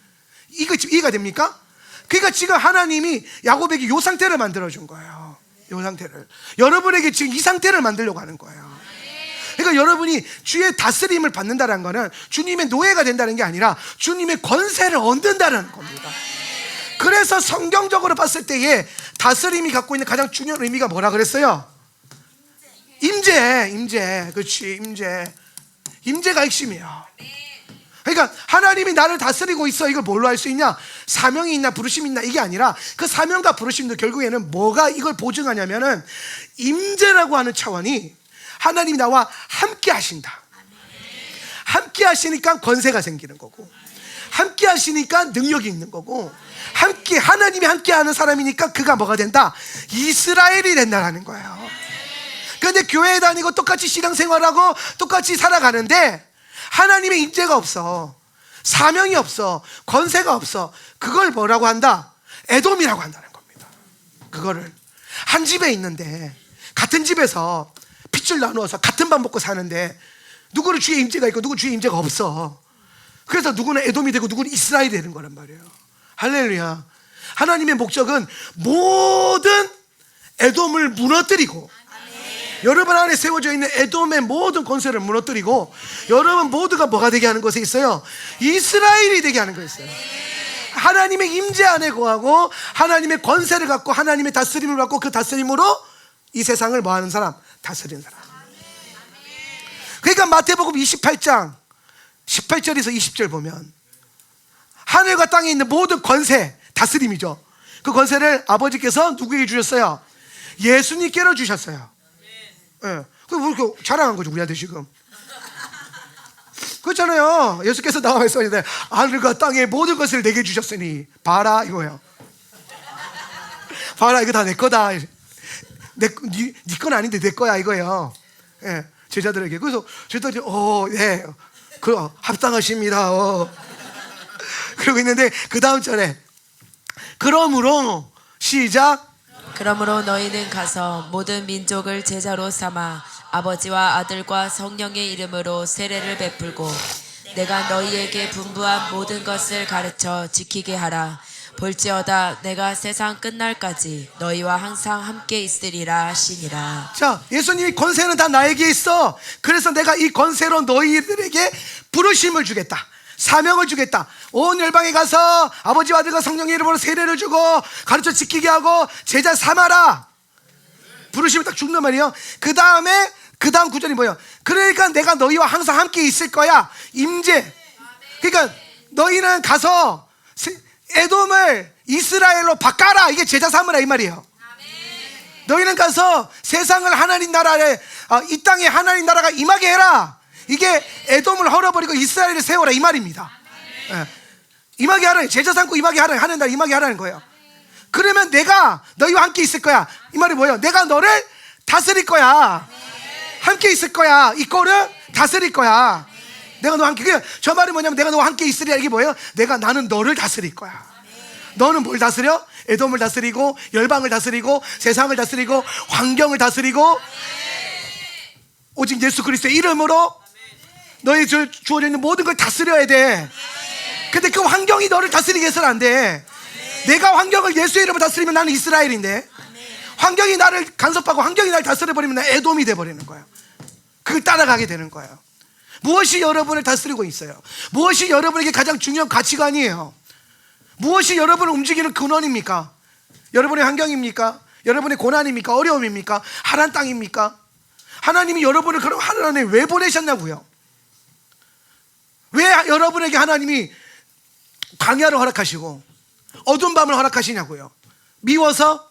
이거 지금 이해가 됩니까? 그러니까 지금 하나님이 야곱에게 요 상태를 만들어준 거예요. 요 상태를. 여러분에게 지금 이 상태를 만들려고 하는 거예요. 그러니까 여러분이 주의 다스림을 받는다는 거는 주님의 노예가 된다는 게 아니라 주님의 권세를 얻는다는 겁니다. 그래서 성경적으로 봤을 때에 다스림이 갖고 있는 가장 중요한 의미가 뭐라 그랬어요? 임재. 그렇지, 임재가 핵심이에요. 그러니까 하나님이 나를 다스리고 있어. 이걸 뭘로 할 수 있냐? 사명이 있나 부르심이 있나 이게 아니라 그 사명과 부르심도 결국에는 뭐가 이걸 보증하냐면은 임재라고 하는 차원이 하나님이 나와 함께 하신다. 함께 하시니까 권세가 생기는 거고, 함께 하시니까 능력이 있는 거고, 함께 하나님이 함께 하는 사람이니까 그가 뭐가 된다? 이스라엘이 된다라는 거예요. 그런데 교회에 다니고 똑같이 신앙생활하고 똑같이 살아가는데 하나님의 임재가 없어, 사명이 없어, 권세가 없어. 그걸 뭐라고 한다? 에돔이라고 한다는 겁니다. 그거를 한 집에 있는데, 같은 집에서 핏줄 나누어서 같은 밥 먹고 사는데 누구는 주의 임재가 있고 누구는 주의 임재가 없어. 그래서 누구는 에돔이 되고 누구는 이스라엘이 되는 거란 말이에요. 할렐루야. 하나님의 목적은 모든 에돔을 무너뜨리고, 여러분 안에 세워져 있는 에돔의 모든 권세를 무너뜨리고, 여러분 모두가 뭐가 되게 하는 것에 있어요? 이스라엘이 되게 하는 것에 있어요. 하나님의 임재 안에 거하고 하나님의 권세를 갖고 하나님의 다스림을 갖고 그 다스림으로 이 세상을 뭐 하는 사람? 다스리는 사람. 그러니까 마태복음 28장 18절에서 20절 보면 하늘과 땅에 있는 모든 권세, 다스림이죠. 그 권세를 아버지께서 누구에게 주셨어요? 예수님께로 주셨어요. 예. 그왜 이렇게 자랑한 거죠, 우리한테 지금? 그렇잖아요. 예수께서 나와 말씀하시는데 하늘과 땅의 모든 것을 내게 주셨으니 봐라 이거예요. 봐라, 이거 다 내 거다. 네 건 아닌데 내 거야 이거예요. 예. 제자들에게. 그래서 제자들이 예, 그 합당하십니다. 그러고 있는데 그 다음 절에 그러므로 시작. 그러므로 너희는 가서 모든 민족을 제자로 삼아 아버지와 아들과 성령의 이름으로 세례를 베풀고 내가 너희에게 분부한 모든 것을 가르쳐 지키게 하라. 볼지어다 내가 세상 끝날까지 너희와 항상 함께 있으리라 하시니라. 자, 예수님이 권세는 다 나에게 있어. 그래서 내가 이 권세로 너희들에게 부르심을 주겠다, 사명을 주겠다. 온 열방에 가서 아버지와 아들과 성령의 이름으로 세례를 주고 가르쳐 지키게 하고 제자 삼아라. 부르심을 딱 준단 말이에요. 그 다음 구절이 뭐예요? 그러니까 내가 너희와 항상 함께 있을 거야. 임재. 그러니까 너희는 가서 에돔을 이스라엘로 바꿔라. 이게 제자 삼으라 이 말이에요. 너희는 가서 세상을 하나님 나라에, 이 땅에 하나님 나라가 임하게 해라. 이게 에돔을 헐어버리고 이스라엘을 세워라 이 말입니다. 예. 임하게 하라는, 제자 삼고 임하게 하라는, 하나님 나라 임하게 하라는 거예요. 그러면 내가 너희와 함께 있을 거야. 이 말이 뭐예요? 내가 너를 다스릴 거야. 함께 있을 거야. 이 꼴을 다스릴 거야. 내가 너와 함께. 저 말이 뭐냐면 내가 너와 함께 있으리라. 이게 뭐예요? 나는 너를 다스릴 거야. 너는 뭘 다스려? 에돔을 다스리고 열방을 다스리고 세상을 다스리고 환경을 다스리고 오직 예수 그리스도의 이름으로 너희 주어져 있는 모든 걸 다스려야 돼. 근데 그 환경이 너를 다스리게 해서는 안 돼. 내가 환경을 예수의 이름으로 다스리면 나는 이스라엘인데, 환경이 나를 간섭하고 환경이 나를 다스려버리면 나는 에돔이 돼버리는 거예요. 그걸 따라가게 되는 거예요. 무엇이 여러분을 다스리고 있어요? 무엇이 여러분에게 가장 중요한 가치관이에요? 무엇이 여러분을 움직이는 근원입니까? 여러분의 환경입니까? 여러분의 고난입니까? 어려움입니까? 하나님 땅입니까? 하나님이 여러분을 그럼 하나님에 왜 보내셨냐고요? 왜 여러분에게 하나님이 광야를 허락하시고 어두운 밤을 허락하시냐고요? 미워서?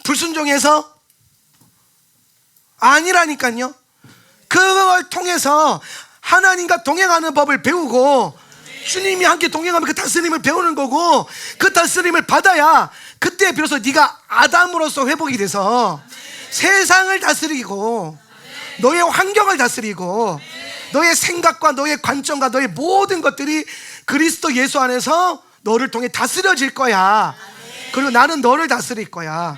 불순종해서? 아니라니까요. 그걸 통해서 하나님과 동행하는 법을 배우고 주님이 함께 동행하면 그 다스림을 배우는 거고, 그 다스림을 받아야 그때 비로소 네가 아담으로서 회복이 돼서 세상을 다스리고 너의 환경을 다스리고 너의 생각과 너의 관점과 너의 모든 것들이 그리스도 예수 안에서 너를 통해 다스려질 거야. 그리고 나는 너를 다스릴 거야.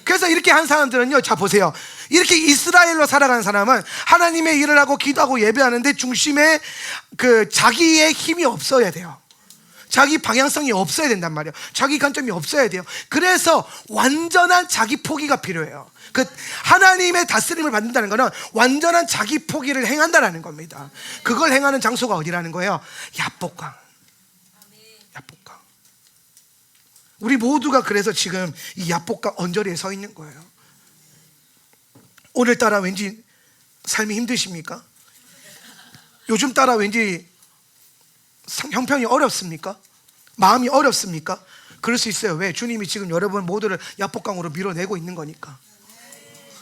그래서 이렇게 한 사람들은요, 자 보세요, 이렇게 이스라엘로 살아가는 사람은 하나님의 일을 하고 기도하고 예배하는데 중심에 그 자기의 힘이 없어야 돼요. 자기 방향성이 없어야 된단 말이에요. 자기 관점이 없어야 돼요. 그래서 완전한 자기 포기가 필요해요. 그 하나님의 다스림을 받는다는 것은 완전한 자기 포기를 행한다라는 겁니다. 그걸 행하는 장소가 어디라는 거예요? 야복강. 야복강. 우리 모두가 그래서 지금 이 야복강 언저리에 서 있는 거예요. 오늘따라 왠지 삶이 힘드십니까? 요즘 따라 왠지 형편이 어렵습니까? 마음이 어렵습니까? 그럴 수 있어요. 왜? 주님이 지금 여러분 모두를 야복강으로 밀어내고 있는 거니까.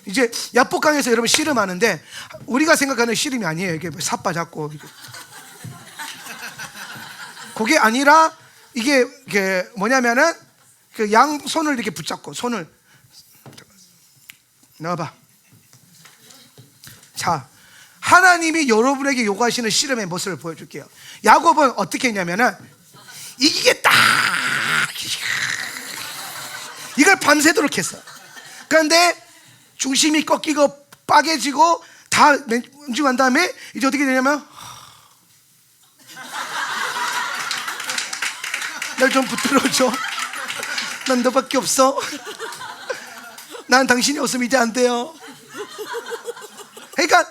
이제 야복강에서 여러분 씨름하는데 우리가 생각하는 씨름이 아니에요. 이게 삿바 잡고 그게 아니라 이게 뭐냐면은 그 양손을 이렇게 붙잡고 손을 넣어봐. 자, 하나님이 여러분에게 요구하시는 씨름의 모습을 보여줄게요. 야곱은 어떻게 했냐면은 이기겠다 이걸 밤새도록 했어. 그런데 중심이 꺾이고 빠개지고 다 움직한 다음에 이제 어떻게 되냐면 날 좀 붙들어줘. 난 너밖에 없어. 난 당신이 없으면 이제 안 돼요. 그러니까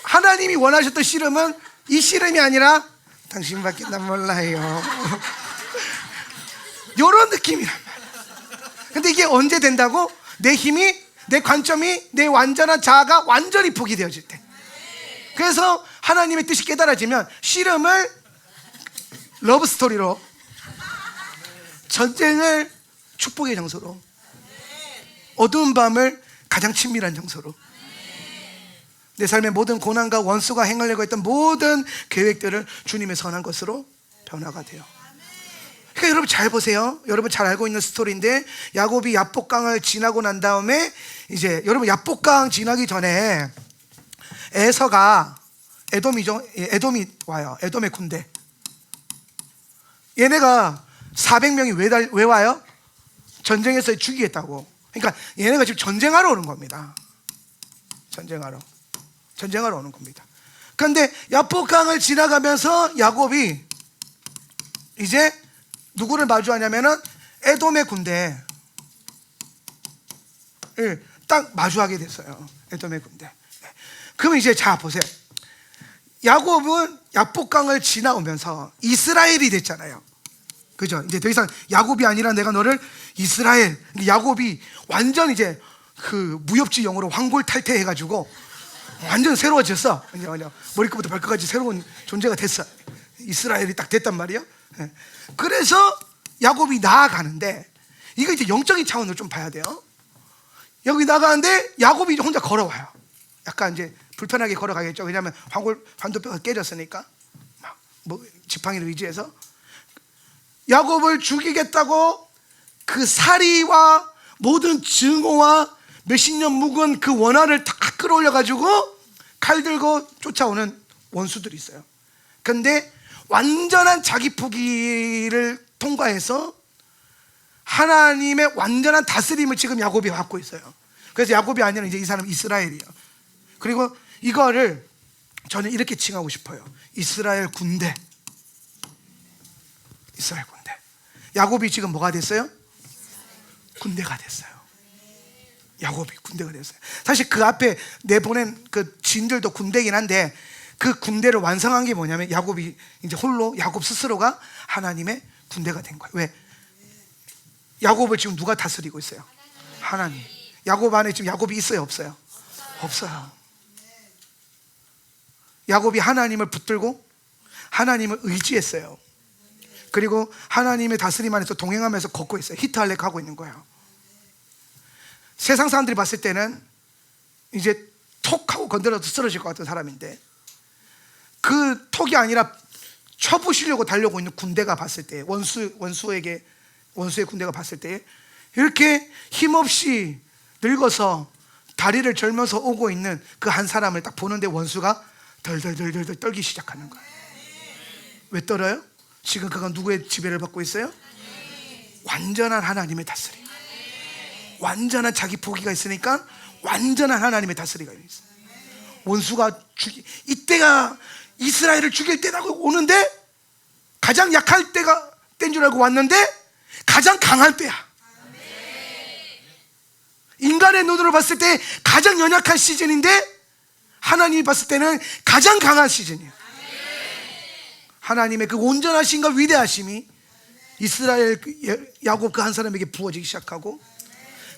하나님이 원하셨던 씨름은 이 씨름이 아니라 당신밖에 난 몰라요. 이런 느낌이란 말이야. 근데 이게 언제 된다고? 내 힘이, 내 관점이, 내 완전한 자아가 완전히 포기되어질 때. 그래서 하나님의 뜻이 깨달아지면 씨름을 러브 스토리로, 전쟁을 축복의 장소로, 어두운 밤을 가장 친밀한 장소로, 내 삶의 모든 고난과 원수가 행하려고 했던 모든 계획들을 주님의 선한 것으로 변화가 돼요. 그러니까 여러분 잘 보세요. 여러분 잘 알고 있는 스토리인데, 야곱이 야복강을 지나고 난 다음에 이제 여러분 야복강 지나기 전에 에서가 에돔이죠. 에돔이 와요. 에돔의 군대. 얘네가 400명이 왜 와요? 전쟁에서 죽이겠다고. 그러니까 얘네가 지금 전쟁하러 오는 겁니다. 전쟁하러 오는 겁니다. 그런데 야복강을 지나가면서 야곱이 이제 누구를 마주하냐면은 에돔의 군대를 딱 마주하게 됐어요. 에돔의 군대. 그럼 이제 자 보세요. 야곱은 야복강을 지나오면서 이스라엘이 됐잖아요. 그죠? 이제 더 이상 야곱이 아니라 내가 너를 이스라엘. 야곱이 완전 이제 그 무협지 영어로 황골탈퇴해가지고 완전 새로워졌어. 머리끝부터 발끝까지 새로운 존재가 됐어. 이스라엘이 딱 됐단 말이에요. 그래서 야곱이 나아가는데, 이거 이제 영적인 차원으로 좀 봐야 돼요. 여기 나가는데 야곱이 이제 혼자 걸어와요. 약간 이제 불편하게 걸어가겠죠. 왜냐하면 환도뼈가 깨졌으니까, 막 뭐 지팡이를 의지해서 야곱을 죽이겠다고 그 사리와 모든 증오와 몇십 년 묵은 그 원한을 다 끌어올려가지고 칼 들고 쫓아오는 원수들이 있어요. 그런데 완전한 자기 포기를 통과해서 하나님의 완전한 다스림을 지금 야곱이 갖고 있어요. 그래서 야곱이 아니라 이제 이 사람은 이스라엘이에요. 그리고 이거를 저는 이렇게 칭하고 싶어요. 이스라엘 군대. 이스라엘 군대. 야곱이 지금 뭐가 됐어요? 군대가 됐어요. 야곱이 군대가 됐어요. 사실 그 앞에 내보낸 그 진들도 군대긴 한데, 그 군대를 완성한 게 뭐냐면 야곱이 이제 홀로, 야곱 스스로가 하나님의 군대가 된 거예요. 왜? 야곱을 지금 누가 다스리고 있어요? 하나님. 야곱 안에 지금 야곱이 있어요, 없어요? 없어요. 야곱이 하나님을 붙들고 하나님을 의지했어요. 그리고 하나님의 다스림 안에서 동행하면서 걷고 있어요. 히트할렉 하고 있는 거예요. 세상 사람들이 봤을 때는 이제 톡 하고 건드려도 쓰러질 것 같은 사람인데, 그 톡이 아니라 쳐부시려고 달려오고 있는 군대가 봤을 때, 원수의 군대가 봤을 때 이렇게 힘없이 늙어서 다리를 절면서 오고 있는 그 한 사람을 딱 보는데 원수가 덜덜덜덜 떨기 시작하는 거예요. 왜 떨어요? 지금 그가 누구의 지배를 받고 있어요? 완전한 하나님의 다스림, 완전한 자기 포기가 있으니까 완전한 하나님의 다스리가 있어요. 원수가 이때가 이스라엘을 죽일 때라고 오는데, 가장 약할 때인 줄 알고 왔는데 가장 강할 때야. 인간의 눈으로 봤을 때 가장 연약한 시즌인데 하나님이 봤을 때는 가장 강한 시즌이에요. 하나님의 그 온전하심과 위대하심이 이스라엘 야곱 그 한 사람에게 부어지기 시작하고,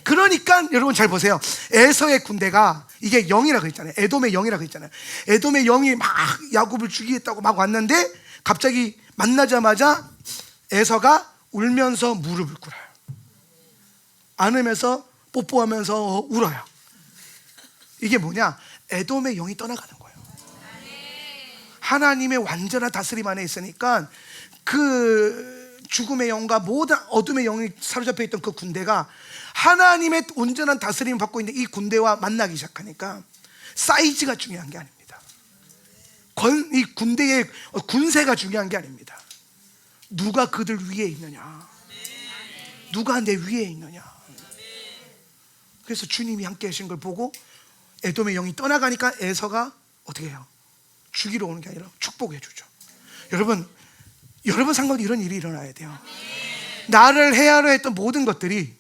그러니까 여러분 잘 보세요. 에서의 군대가, 이게 영이라고 했잖아요. 에돔의 영이라고 했잖아요. 에돔의 영이 막 야곱을 죽이겠다고 막 왔는데, 갑자기 만나자마자 에서가 울면서 무릎을 꿇어요. 안으면서 뽀뽀하면서 울어요. 이게 뭐냐? 에돔의 영이 떠나가는 거예요. 하나님의 완전한 다스림 안에 있으니까 그 죽음의 영과 모든 어둠의 영이 사로잡혀 있던 그 군대가 하나님의 온전한 다스림을 받고 있는 이 군대와 만나기 시작하니까 사이즈가 중요한 게 아닙니다. 이 군대의 군세가 중요한 게 아닙니다. 누가 그들 위에 있느냐, 누가 내 위에 있느냐. 그래서 주님이 함께 하신 걸 보고 에돔의 영이 떠나가니까 에서가 어떻게 해요? 죽이러 오는 게 아니라 축복해 주죠. 여러분 상관없이 이런 일이 일어나야 돼요. 나를 해하려 했던 모든 것들이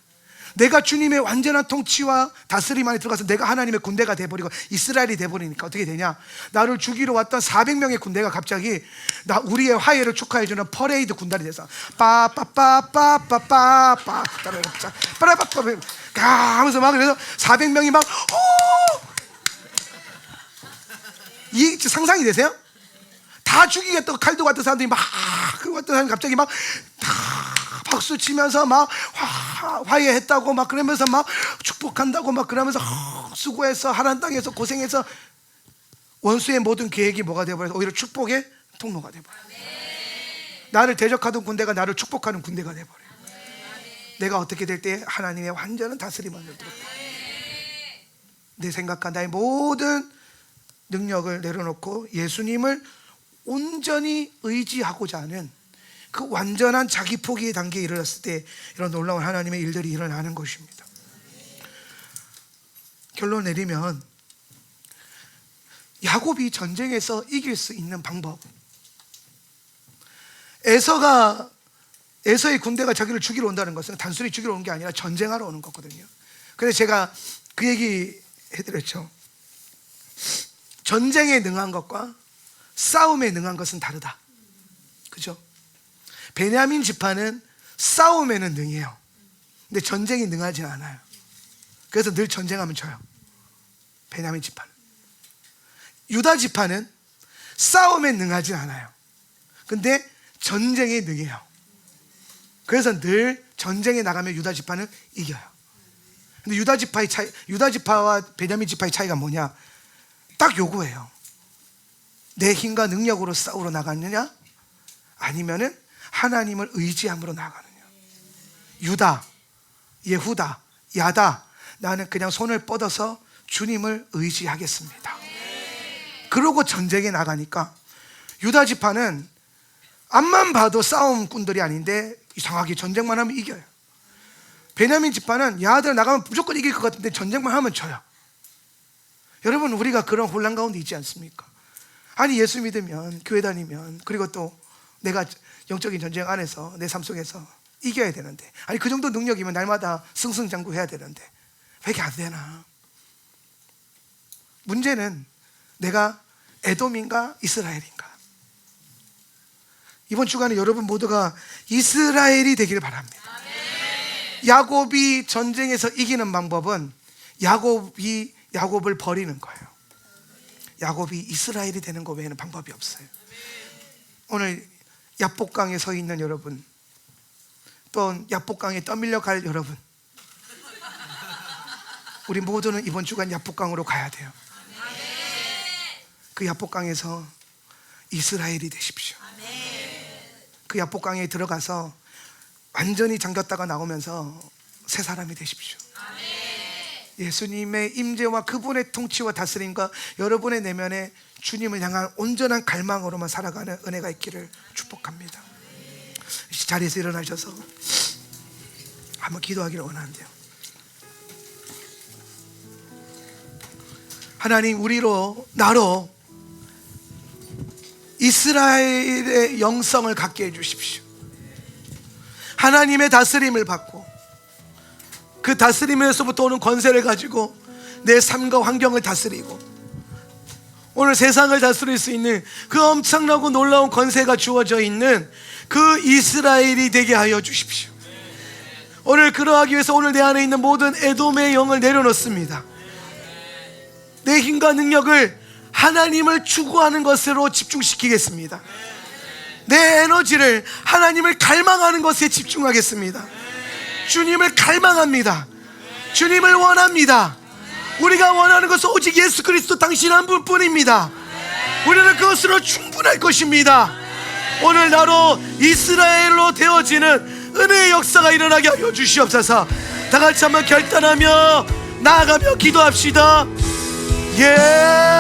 내가 주님의 완전한 통치와 다스림 안에 들어가서 내가 하나님의 군대가 돼버리고 이스라엘이 돼버리니까 어떻게 되냐? 나를 죽이러 왔던 400명의 군대가 갑자기 우리의 화해를 축하해주는 퍼레이드 군단이 돼서 빠빠빠빠빠빠빠 빠라빠빠 하면서 막, 그래서 400명이 막 이 상상이 되세요? 다 죽이겠다고 칼도 같은 사람들이 막, 그리고 어떤 사람이 갑자기 막 다 박수 치면서 막 화해했다고 막 그러면서 막 축복한다고 막 그러면서 수고해서 하나님 땅에서 고생해서, 원수의 모든 계획이 뭐가 되어버려서 오히려 축복의 통로가 되어버려요. 나를 대적하던 군대가 나를 축복하는 군대가 되어버려요. 내가 어떻게 될 때 하나님의 완전한 다스림을 들어요. 내 생각과 나의 모든 능력을 내려놓고 예수님을 온전히 의지하고자 하는 그 완전한 자기 포기의 단계에 이르렀을 때 이런 놀라운 하나님의 일들이 일어나는 것입니다. 결론 내리면 야곱이 전쟁에서 이길 수 있는 방법, 에서의 군대가 자기를 죽이러 온다는 것은 단순히 죽이러 오는 게 아니라 전쟁하러 오는 거거든요. 그래서 제가 그 얘기 해드렸죠. 전쟁에 능한 것과 싸움에 능한 것은 다르다. 그죠? 베냐민 지파는 싸움에는 능해요. 근데 전쟁이 능하지 않아요. 그래서 늘 전쟁하면 져요. 베냐민 지파는. 유다 지파는 싸움에 능하지 않아요. 근데 전쟁에 능해요. 그래서 늘 전쟁에 나가면 유다 지파는 이겨요. 근데 유다 지파와 베냐민 지파의 차이가 뭐냐? 딱 요거예요. 내 힘과 능력으로 싸우러 나가느냐, 아니면은 하나님을 의지함으로 나가느냐. 유다, 예후다, 야다, 나는 그냥 손을 뻗어서 주님을 의지하겠습니다. 그러고 전쟁에 나가니까 유다 지파는 앞만 봐도 싸움꾼들이 아닌데 이상하게 전쟁만 하면 이겨요. 베냐민 지파는 야들 나가면 무조건 이길 것 같은데 전쟁만 하면 져요. 여러분, 우리가 그런 혼란 가운데 있지 않습니까? 아니, 예수 믿으면, 교회 다니면, 그리고 또 내가 영적인 전쟁 안에서 내 삶 속에서 이겨야 되는데, 아니 그 정도 능력이면 날마다 승승장구해야 되는데 왜 이렇게 안 되나? 문제는 내가 에돔인가 이스라엘인가? 이번 주간에 여러분 모두가 이스라엘이 되기를 바랍니다. 야곱이 전쟁에서 이기는 방법은 야곱을 버리는 거예요. 야곱이 이스라엘이 되는 것 외에는 방법이 없어요. 오늘 야복강에 서 있는 여러분, 또 야복강에 떠밀려 갈 여러분, 우리 모두는 이번 주간 야복강으로 가야 돼요. 그 야복강에서 이스라엘이 되십시오. 그 야복강에 들어가서 완전히 잠겼다가 나오면서 새 사람이 되십시오. 예수님의 임재와 그분의 통치와 다스림과 여러분의 내면에 주님을 향한 온전한 갈망으로만 살아가는 은혜가 있기를 축복합니다. 자리에서 일어나셔서 한번 기도하기를 원하는데요. 하나님, 우리로 나로 이스라엘의 영성을 갖게 해주십시오. 하나님의 다스림을 받고 그 다스림에서부터 오는 권세를 가지고 내 삶과 환경을 다스리고 오늘 세상을 다스릴 수 있는 그 엄청나고 놀라운 권세가 주어져 있는 그 이스라엘이 되게 하여 주십시오. 오늘 그러하기 위해서 오늘 내 안에 있는 모든 에돔의 영을 내려놓습니다. 내 힘과 능력을 하나님을 추구하는 것으로 집중시키겠습니다. 내 에너지를 하나님을 갈망하는 것에 집중하겠습니다. 주님을 갈망합니다. 주님을 원합니다. 우리가 원하는 것은 오직 예수 그리스도 당신 한 분뿐입니다. 우리는 그것으로 충분할 것입니다. 오늘 나로 이스라엘로 되어지는 은혜의 역사가 일어나게 하여 주시옵소서. 다 같이 한번 결단하며 나아가며 기도합시다. 예.